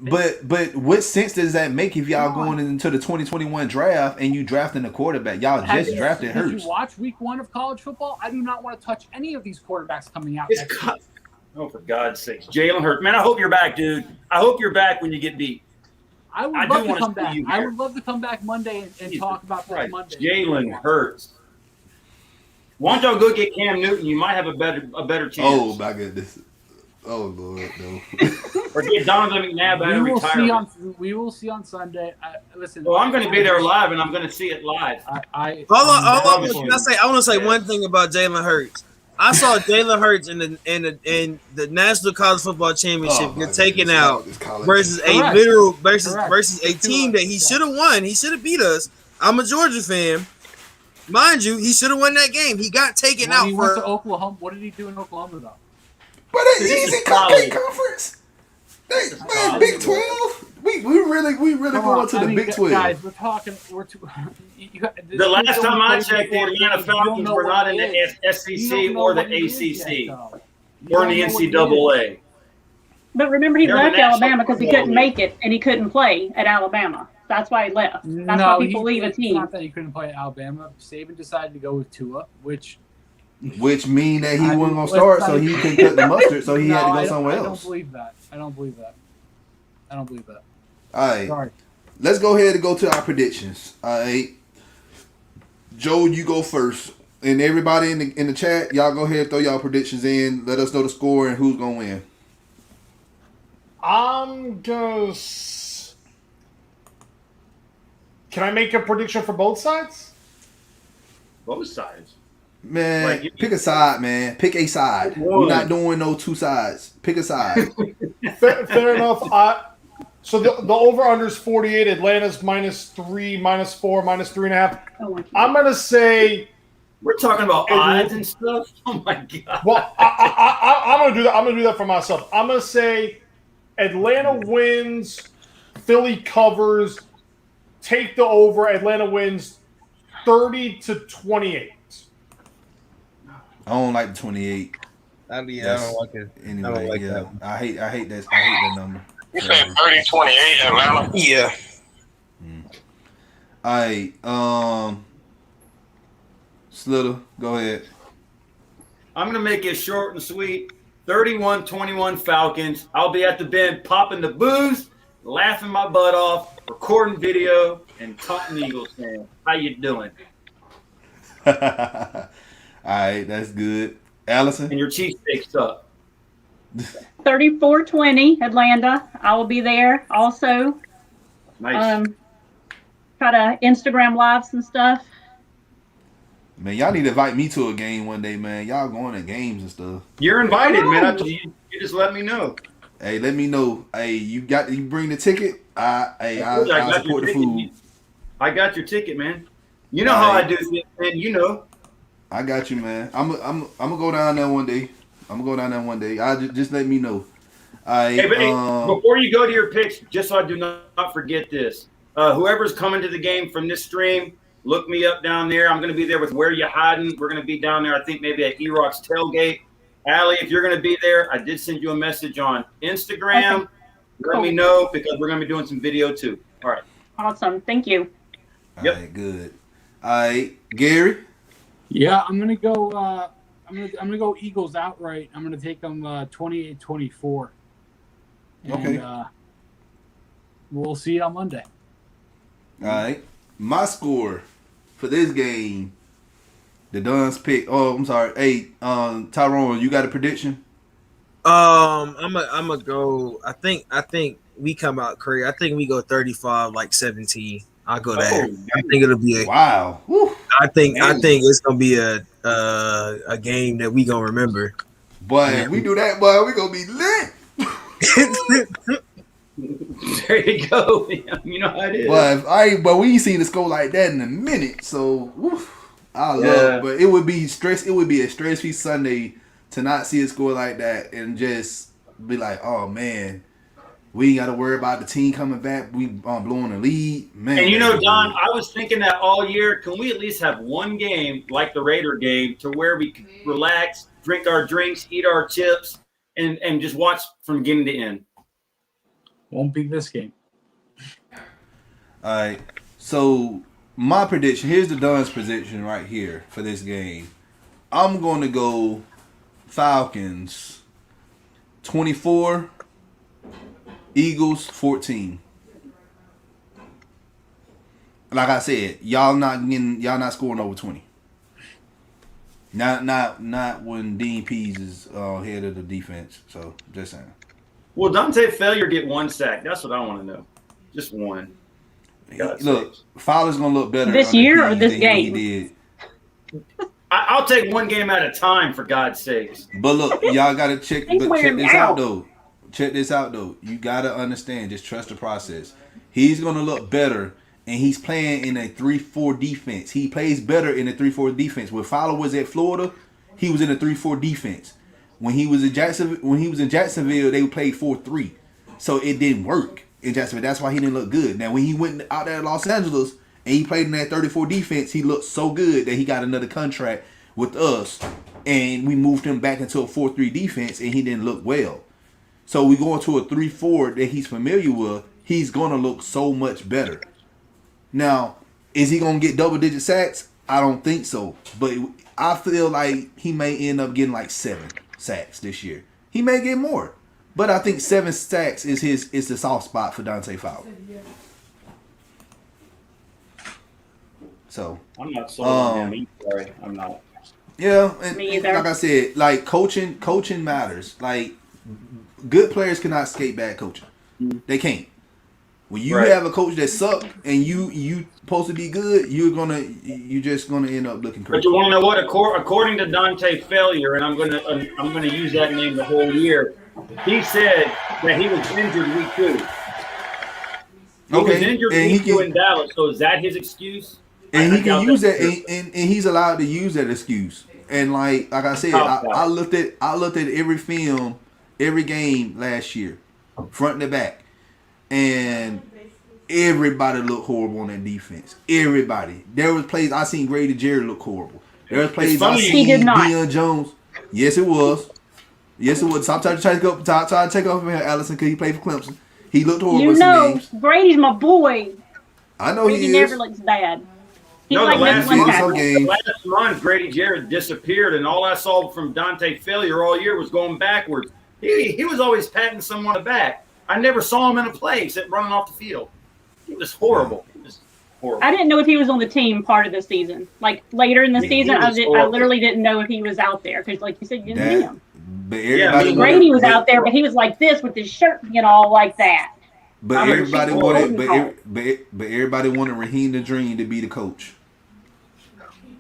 But what sense does that make if y'all going into the 2021 draft and you drafting a quarterback? Y'all just drafted Hurts. Did you watch week 1 of college football? I do not want to touch any of these quarterbacks coming out. Oh, for God's sakes, Jalen Hurts, man! I hope you're back, dude. I hope you're back when you get beat. I would love to come back. I would love to come back Monday and talk about that Monday. Jalen Hurts. Why don't y'all go get Cam Newton? You might have a better chance. Oh my goodness! Oh Lord, no. Or get Donovan McNabb out of retirement. We will see on Sunday. Listen. Well, I'm going to be there live, and I'm going to see it live. I want to say one thing about Jalen Hurts. I saw Jalen Hurts in the National College Football Championship get taken out versus versus a team that he should have won. He should have beat us. I'm a Georgia fan. Mind you, he should have won that game. He got taken out. He went to Oklahoma. What did he do in Oklahoma, though? But it's easy conference. Man, Big 12. We really going to the Big 12. Guys, we're talking. The last time I checked, the Atlanta Falcons were not in the SEC or the ACC or in the NCAA. But remember, he left Alabama because he couldn't make it and he couldn't play at Alabama. That's why he left. That's why people leave a team. It's not that he couldn't play at Alabama. Saban decided to go with Tua, which mean that he wasn't going to start, so he couldn't cut the mustard, so he had to go somewhere else. I don't believe that. All right. Sorry. Let's go ahead and go to our predictions. All right. Joe, you go first. And everybody in the chat, y'all go ahead and throw y'all predictions in. Let us know the score and who's going to win. I'm going to Can I make a prediction for both sides? Both sides. Man, pick a side, man. Pick a side. We're not doing no two sides. Pick a side. Fair enough. So the over-under is 48. Atlanta's -3, -4, -3.5. I'm going to say... We're talking about odds and stuff? Oh, my God. Well, I'm going to do that. I'm going to do that for myself. I'm going to say Atlanta wins, Philly covers, take the over. Atlanta wins 30-28. I don't like the 28. I don't like it. Anyway, I don't like yeah. that. I hate that number. You say 30-28 Atlanta? Yeah. All right. Slitter, go ahead. I'm going to make it short and sweet. 31-21 Falcons. I'll be at the Bend popping the booze, laughing my butt off, recording video, and talking Eagles fans. How you doing? All right, that's good. Allison? And your cheesesteaks up. 34-20 Atlanta. I will be there also. Nice. Try to Instagram lives and stuff. Man, y'all need to invite me to a game one day, man. Y'all going to games and stuff. You're invited, man. You just let me know. Hey, let me know. Hey, you bring the ticket? I'll support the food. I got your ticket, man. You know how I do things, man. You know. I got you, man. I'm gonna go down there one day. I just let me know. Hey, before you go to your picks, just so I do not forget this, whoever's coming to the game from this stream, look me up down there. I'm going to be there with Where You Hiding. We're going to be down there, I think, maybe at E-Rock's tailgate. Allie, if you're going to be there, I did send you a message on Instagram. Okay. Let me know because we're going to be doing some video too. All right. Awesome. Thank you. All right, good. All right, Gary. Yeah, I'm gonna go. I'm gonna go Eagles outright. I'm gonna take them 28-24. Okay. We'll see you on Monday. All right. My score for this game, the Duns pick. Oh, I'm sorry. Hey, Tyrone, you got a prediction? I'm gonna go. I think we come out crazy. I think we go 35-17. I'll go there. I think it'll be wow. Whew. I think it's gonna be a game that we gonna remember. Boy, if we do that, boy, we gonna be lit. There you go. You know how it is. But we ain't seen the score like that in a minute. So I love it. But it would be stress. It would be a stress-free Sunday to not see a score like that and just be like, oh man, we ain't got to worry about the team coming back. We blowing the lead, man. And you know, Don, I was thinking that all year. Can we at least have one game like the Raider game to where we can relax, drink our drinks, eat our chips, and just watch from beginning to end? Won't be this game. All right. So my prediction, here's the Duns prediction right here for this game. I'm going to go Falcons 24, Eagles 14. Like I said, y'all not scoring over 20. Not when Dean Pease is head of the defense. So just saying. Will Dante Failure get one sack? That's what I want to know. Just one. Look, Fowler's gonna look better this year or this game. He did. I'll take one game at a time, for God's sakes. But look, y'all gotta check this out though. Check this out though. You gotta understand. Just trust the process. He's gonna look better, and he's playing in a 3-4 defense. He plays better in a 3-4 defense. When Fowler was at Florida, he was in a 3-4 defense. When he was in Jacksonville, they played 4-3. So it didn't work in Jacksonville. That's why he didn't look good. Now when he went out there to Los Angeles and he played in that 34 defense, he looked so good that he got another contract with us, and we moved him back into a 4-3 defense, and he didn't look well. So we go into a 3-4 that he's familiar with. He's gonna look so much better. Now, is he gonna get double-digit sacks? I don't think so. But I feel like he may end up getting like 7 sacks this year. He may get more, but I think 7 sacks is the soft spot for Dante Fowler. So I'm not sold on him. Sorry, I'm not. Yeah, and like I said, like coaching matters. Like good players cannot skate bad coaching. They can't. When you have a coach that suck and you supposed to be good, you're just gonna end up looking crazy. But you want to know what? According to Dante Failure, and I'm gonna use that name the whole year. He said that he was injured week 2. He was injured week 2 in Dallas. So is that his excuse? And he can use that, and he's allowed to use that excuse. And like I said, I looked at every film, every game last year, front to back. And everybody looked horrible on that defense. Everybody. There was plays I seen Grady Jarrett look horrible. There was plays I seen Deion Jones. Yes, it was. Stop trying to take up from here, Allison, because he played for Clemson. He looked horrible in some games. Brady's my boy. I know Brady he never looks bad. He's the last month, Grady Jarrett disappeared, and all I saw from Dante Failure all year was going backwards. He was always patting someone on the back. I never saw him in a play except running off the field. It was horrible. I didn't know if he was on the team part of the season. Like later in the season, I literally didn't know if he was out there because, like you said, you didn't see him. But Brady was out there, but he was like this with his shirt, all like that. But everybody wanted, but everybody wanted Raheem the Dream to be the coach.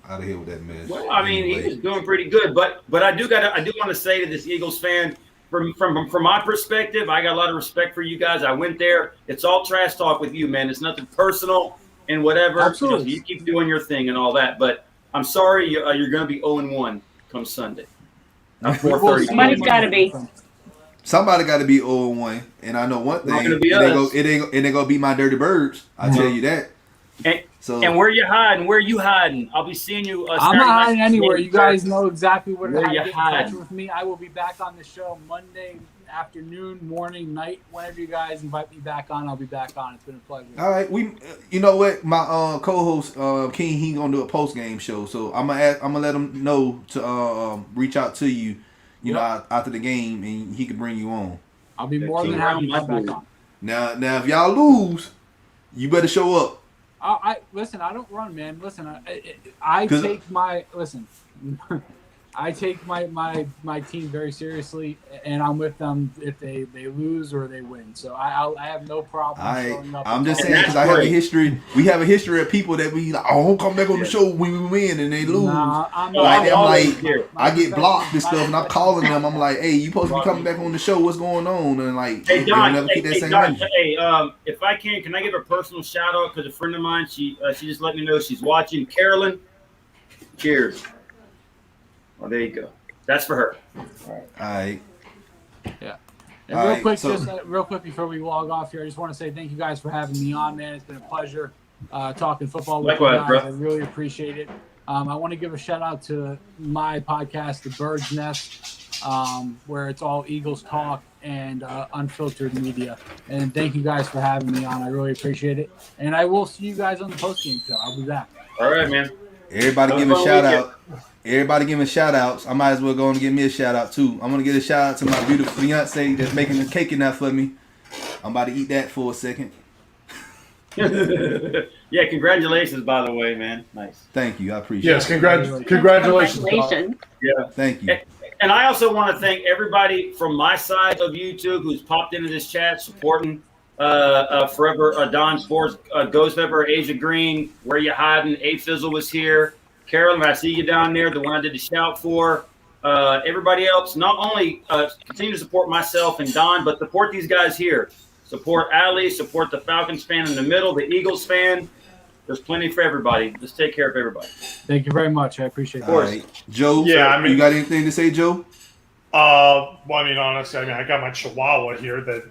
Out of here with that mess. Well, I mean, he was doing pretty good, but I do want to say to this Eagles fan. From my perspective, I got a lot of respect for you guys. I went there. It's all trash talk with you, man. It's nothing personal and whatever. Absolutely. You keep doing your thing and all that. But I'm sorry, you're going to be 0-1 come Sunday. 4:30. Somebody's got to be. Somebody got to be 0-1. And I know one thing. It ain't gonna be my Dirty Birds. I tell you that. And where you hiding? Where you hiding? I'll be seeing you. I'm not hiding anywhere. You guys know exactly where you hiding with me. I will be back on the show Monday afternoon, morning, night. Whenever you guys invite me back on, I'll be back on. It's been a pleasure. All right, you know what? My co-host King, he gonna do a post game show, so I'm gonna let him know to reach out to you, after the game, and he can bring you on. I'll be more than happy to come back on. Now, if y'all lose, you better show up. Listen. I don't run, man. Listen, I take my I take my team very seriously, and I'm with them if they lose or they win. So I have no problem showing up. I'm just saying because I have a history. We have a history of people that we like. Oh, come back on the show when we win and they lose. I get blocked and stuff, and I'm calling them. I'm like, hey, you supposed to be coming back on the show? What's going on? And like, hey, Don, never keep that same Don, energy. if I can I give a personal shout out because a friend of mine, she just let me know she's watching. Carolyn, cheers. Oh, there you go. That's for her. All right. Yeah. And real quick before we log off here, I just want to say thank you guys for having me on, man. It's been a pleasure talking football with you guys. Bro. I really appreciate it. I want to give a shout out to my podcast, The Bird's Nest, where it's all Eagles talk and unfiltered media. And thank you guys for having me on. I really appreciate it. And I will see you guys on the postgame show. I'll be back. All right, man. Everybody give a shout out. Everybody giving shout outs. I might as well go and give me a shout out too. I'm gonna give a shout out to my beautiful fiance that's making the cake enough for me. I'm about to eat that for a second. Yeah, congratulations by the way, man. Nice. Thank you. I appreciate it. Yes, congratulations. Yeah. Thank you. And I also want to thank everybody from my side of YouTube who's popped into this chat supporting Forever Don Sports, Ghost Pepper, Asia Green, Where You Hiding, A Fizzle was here. Carolyn, I see you down there, the one I did the shout for. Everybody else, not only continue to support myself and Don, but support these guys here. Support Alley, support the Falcons fan in the middle, the Eagles fan. There's plenty for everybody. Just take care of everybody. Than't you very much. I appreciate it. All right. Joe, yeah, you got anything to say, Joe? Well, honestly, I got my Chihuahua here that,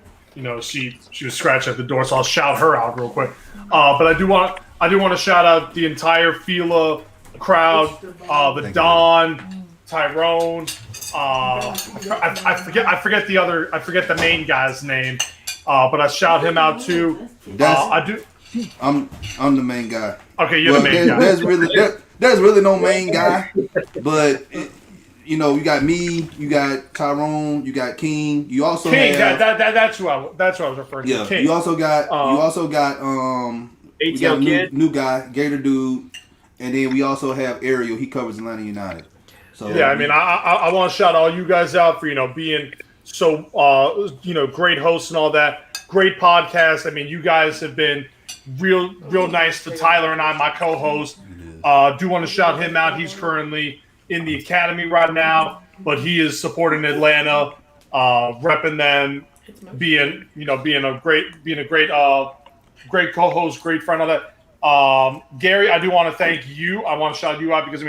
she was scratching at the door, so I'll shout her out real quick. But I do want to shout out the entire FILA crowd, the Don, Tyrone. I forget the main guy's name, but I shout him out too. I do. I'm the main guy. Okay, you're the main guy. There's really no main guy, but you got me, you got Tyrone, you got King. You also King. have, that's who I was referring to. Yeah, King. you also got we got a new guy, Gator Dude, and then we also have Ariel. He covers Atlanta United. So yeah, I want to shout all you guys out for being so great hosts and all that. great podcast. I mean, you guys have been real nice to Tyler and I, my co-host. Do want to shout him out. He's currently in the academy right now, but he is supporting Atlanta, repping them, being a great co-host, great friend of that. Gary, I do want to thank you. I want to shout you out because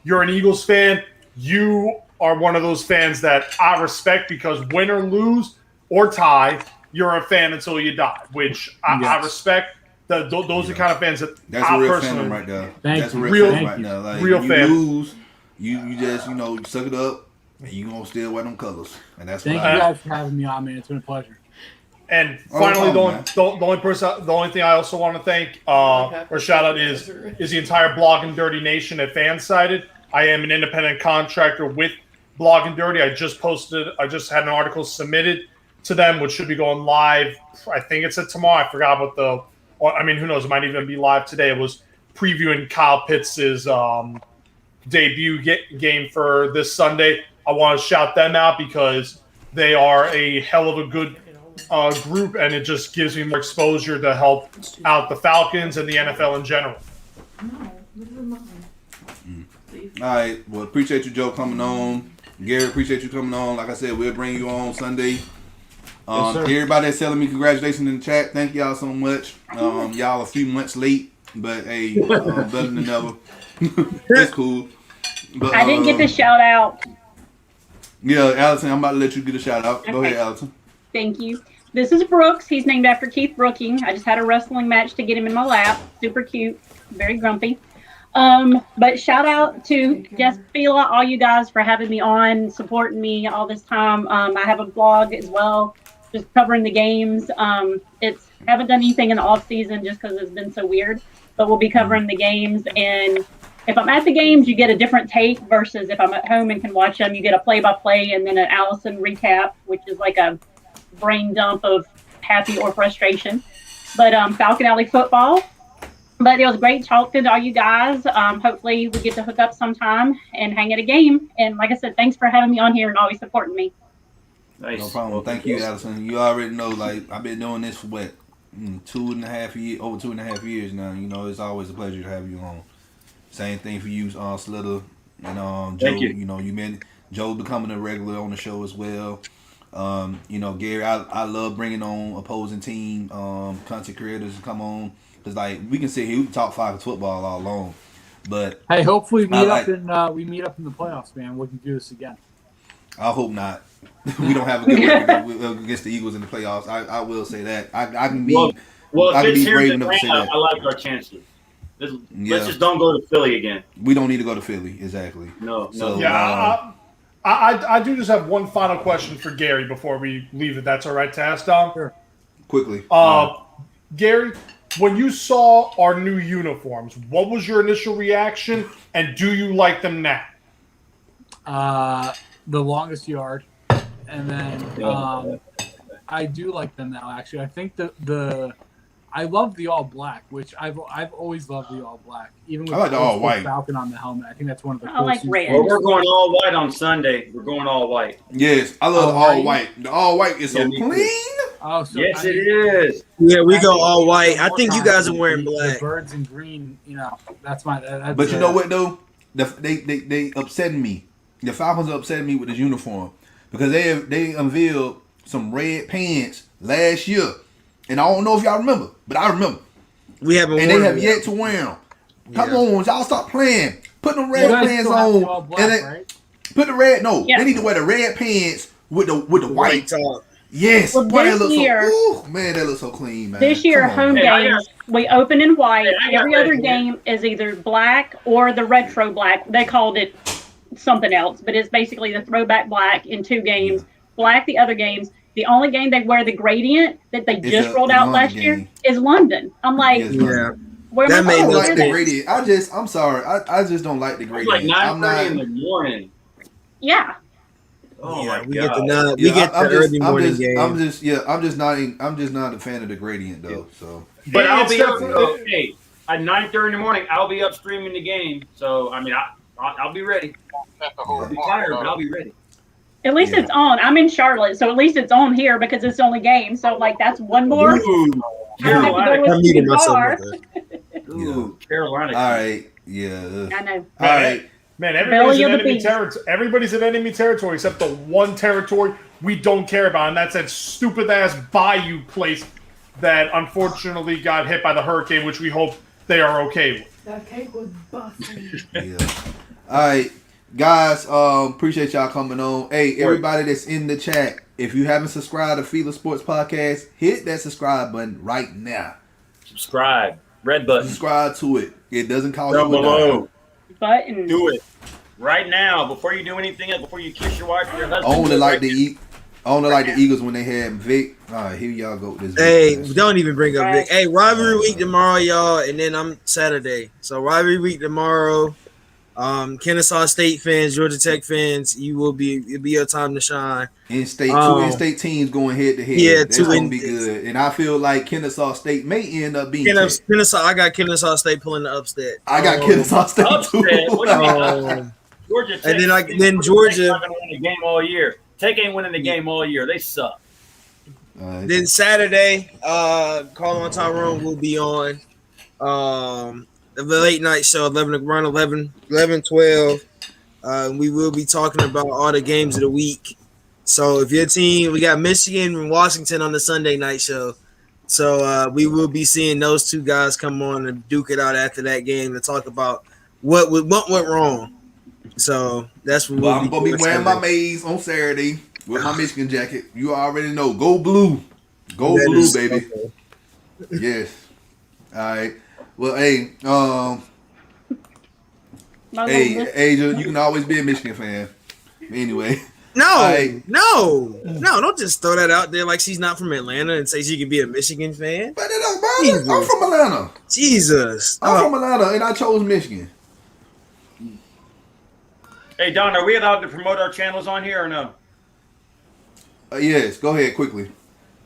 you're an Eagles fan. You are one of those fans that I respect because win or lose or tie, you're a fan until you die, which I respect. Those are the kind of fans that that's I a real personally fan right there. Thank That's a you. real fan right now. Like, Real you fan. lose, you just you suck it up, and you gonna still wear them colors, and that's Thank what you guys for having me on, man. It's been a pleasure. And finally, the only thing I also want to thank or shout out is the entire Blog and Dirty Nation at Fansided. I am an independent contractor with Blog and Dirty. I just had an article submitted to them, which should be going live. I think it's at tomorrow. I forgot what who knows? It might even be live today. It was previewing Kyle Pitts' debut game for this Sunday. I want to shout them out because they are a hell of a good group, and it just gives me more exposure to help out the Falcons and the NFL in general. All right. Well, appreciate you, Joe, coming on. Gary, appreciate you coming on. Like I said, we'll bring you on Sunday. Everybody that's telling me congratulations in the chat, thank y'all so much. Y'all a few months late, but hey, better than never. It's cool. But, I didn't get the shout out. Yeah, Allison, I'm about to let you get a shout out. Go ahead, Allison. Thank you. This is Brooks. He's named after Keith Brooking. I just had a wrestling match to get him in my lap. Super cute. Very grumpy. But shout out to just FILA, all you guys for having me on, supporting me all this time. I have a blog as well, just covering the games. Haven't done anything in the off season just because it's been so weird, but we'll be covering the games. And if I'm at the games, you get a different take versus if I'm at home and can watch them, you get a play-by-play and then an Allison recap, which is like a brain dump of happy or frustration. But FalconAlley football. But it was great talking to all you guys. Hopefully we get to hook up sometime and hang at a game. And like I said, thanks for having me on here and always supporting me. Nice. No problem. Thank you, Allison. You already know, like, I've been doing this for what, 2.5 years now. It's always a pleasure to have you on. Same thing for you, Slitter, and Joe. Thank you. You meant Joe becoming a regular on the show as well. Gary, I love bringing on opposing team content creators to come on. Cause like we can sit here, we can talk Falcons football all along, but hey, hopefully we meet up in the playoffs, man. We can do this again. I hope not. We don't have a good record against the Eagles in the playoffs. I will say that. I can be. Well, I can if it's be here brave in enough to say Atlanta, that. I like our chances. Let's just don't go to Philly again. We don't need to go to Philly. Exactly. No. So, Yeah, I do just have one final question for Gary before we leave. If that's all right to ask, Dom. Sure. Quickly. Gary, when you saw our new uniforms, what was your initial reaction, and do you like them now? The longest yard, and then I do like them now. Actually, I think I love the all black, which I've always loved the all black. Even with I like the all white Falcon on the helmet. I think that's one of the. I like coolest red. Well, we're going all white on Sunday. We're going all white. Yes, I love the all white. The all white is so clean. Oh, so Yes, it is. Yeah, we go all white. I think you guys are wearing the black. birds in green. That's my. But you know what though? They upsetting me. The Falcons are upsetting me with this uniform because they unveiled some red pants last year, and I don't know if y'all remember, but I remember. We haven't, and worn they have them yet to wear them. Come Yeah. on, y'all stop playing. Put them red pants on, black, and then right? put the red. No, Yeah. they need to wear the red pants with the white. top. Yes, Well, boy, this that looks year- so. Ooh, man, that looks so clean, man. This year, Come on, home man. Hey, I games, we open in white. Hey, I got Every red other here. game is either black or the retro black. They called it something else, but it's basically the throwback black in 2 games. Black the other games. The only game they wear the gradient that they It's just the rolled out London last year game. is London. I'm like, Yes, Yeah. where That am I made I don't no like supposed the to- gradient. I'm sorry. I just don't like the It's gradient. like I'm 9:30 not. in the morning. Yeah. Oh Yeah, my we god. get the Yeah, we get the early morning game. I'm just not a fan of the gradient though. So But I'll It's be up. definitely- Hey, at 9:30 in the morning, I'll be up streaming the game. So I mean, I'll be ready. That's the whole I'll be point, tired, though. but I'll be ready. At least Yeah. it's on. I'm in Charlotte, so at least it's on here because it's the only game. So like that's one more. Ooh, I have to go Carolina. with I'm muting myself. car. Ooh, Carolina. All right. Yeah. I know. All right. Man, everybody's Belly in of the enemy beast. territory. Everybody's in enemy territory except the one territory we don't care about, and that's that stupid ass Bayou place that unfortunately got hit by the hurricane, which we hope they are okay with. That cake was busting. Yeah. All right, guys. Appreciate y'all coming on. Hey, everybody that's in the chat, if you haven't subscribed to FILA Sports Podcast, hit that subscribe button right now. Subscribe. Red button. Subscribe to it. It doesn't cost Down you a dime. below. Button. Do it. Right now, before you do anything else, before you kiss your wife or your husband. I only do it like right the now. I only like the Eagles when they had Vic. All right, here y'all go with this. Hey, Vic. don't even bring up Vic. Hey, rivalry week tomorrow, y'all, and then I'm Saturday. So rivalry week tomorrow. Kennesaw State fans, Georgia Tech fans, it'll be your time to shine. In-state, two in-state teams going head to head. Yeah, That's two gonna be good. And I feel like Kennesaw State may end up being. Kennesaw, I got Kennesaw State pulling the upset. I got Kennesaw State Upset? too. What do you mean? Georgia Tech. And then Georgia. Tech's not going to win a game all year. Tech ain't winning the game all year. They suck. Then Saturday, Call on Tyrone will be on the late night show, around 11, 12. We will be talking about all the games of the week. So if your team, we got Michigan and Washington on the Sunday night show. So we will be seeing those two guys come on and duke it out after that game to talk about what went wrong. So that's what I'm gonna be wearing my maize on Saturday with my Michigan jacket. You already know. Go blue. Go blue, baby. Okay. Yes. All right. Well, hey, hey, Asia, you can always be a Michigan fan. Anyway. No, don't just throw that out there like she's not from Atlanta and say she could be a Michigan fan. But it don't bother. I'm from Atlanta. Jesus. I'm from Atlanta, and I chose Michigan. Hey, Don, are we allowed to promote our channels on here or no? Yes, go ahead quickly.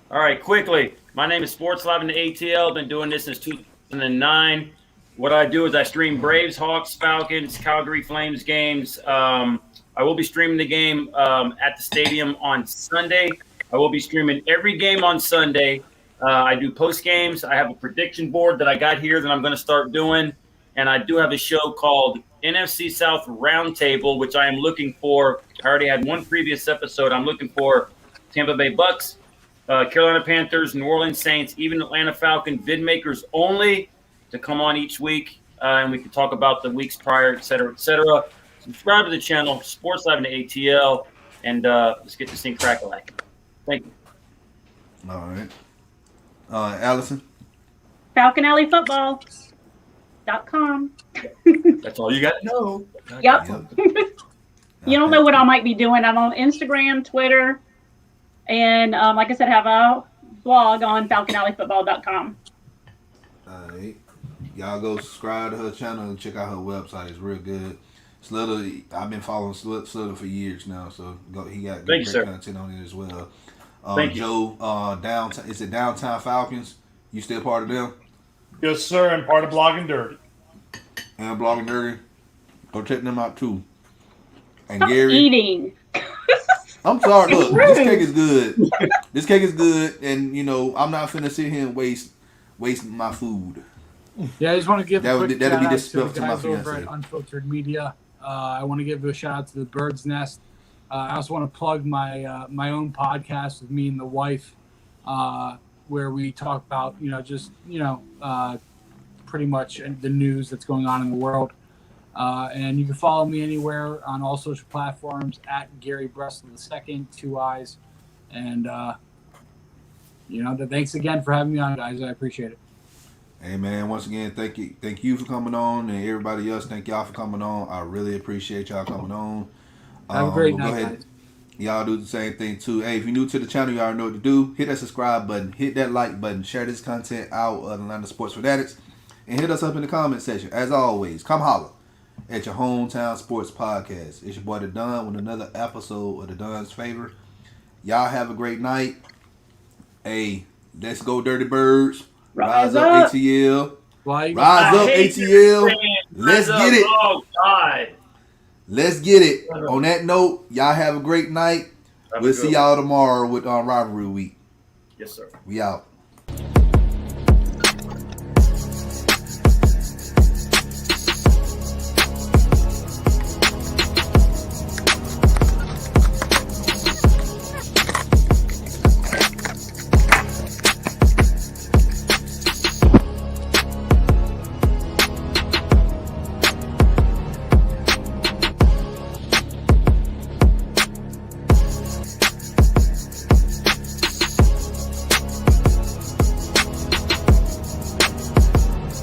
All right, quickly. My name is Sports Live in the ATL. Been doing this since 2009. What I do is I stream Braves, Hawks, Falcons, Calgary Flames games. I will be streaming the game at the stadium on Sunday. I will be streaming every game on Sunday. I do post games. I have a prediction board that I got here that I'm going to start doing. And I do have a show called NFC South Roundtable, which I am looking for. I already had one previous episode. I'm looking for Tampa Bay Bucks, Carolina Panthers, New Orleans Saints, even Atlanta Falcons, vid makers only to come on each week. And we can talk about the weeks prior, et cetera, et cetera. Subscribe to the channel, Sports Live in the ATL, and let's get this thing crack-a-lack. Thank you. All right. Allison? FalconAlley Football.com. That's all you got to know. Yep. You don't know what I might be doing. I'm on Instagram, Twitter, and like I said, have a blog on FalconAlleyFootball.com. All right. Y'all go subscribe to her channel and check out her website. It's real good. Slutter, I've been following Slutter for years now, so he got good content on it as well. Thank you. Joe, downtown. Is it Downtown Falcons? You still part of them? Yes, sir. I'm part of Blogging Dirty. And Blogging Dirty. Go check them out too. And Stop Gary. eating. I'm sorry. Look, this cake is good. This cake is good, and I'm not finna sit here and waste my food. Yeah, I just want to give a quick that'd be shout out to the disrespectful to my guys over fiance. at Unfiltered Media. I want to give a shout out to the Bird's Nest. I also want to plug my my own podcast with me and the wife, where we talk about pretty much the news that's going on in the world. And you can follow me anywhere on all social platforms at Gary Brestle II, 2 I's. And thanks again for having me on, guys. I appreciate it. Hey man, once again, thank you for coming on, and everybody else, thank y'all for coming on. I really appreciate y'all coming on. Have a great go night, ahead. guys. Y'all do the same thing too. Hey, if you're new to the channel, you already know what to do. Hit that subscribe button, hit that like button, share this content out of Atlanta Sports Fanatics, and hit us up in the comment section. As always, come holler at your hometown sports podcast. It's your boy The Don with another episode of The Don's Favor. Y'all have a great night. Hey, let's go Dirty Birds. Rise up, ATL. Rise up, ATL. Let's get it. Oh, God. Let's get it. On that note, y'all have a great night. We'll see y'all tomorrow with Rivalry Week. Yes, sir. We out.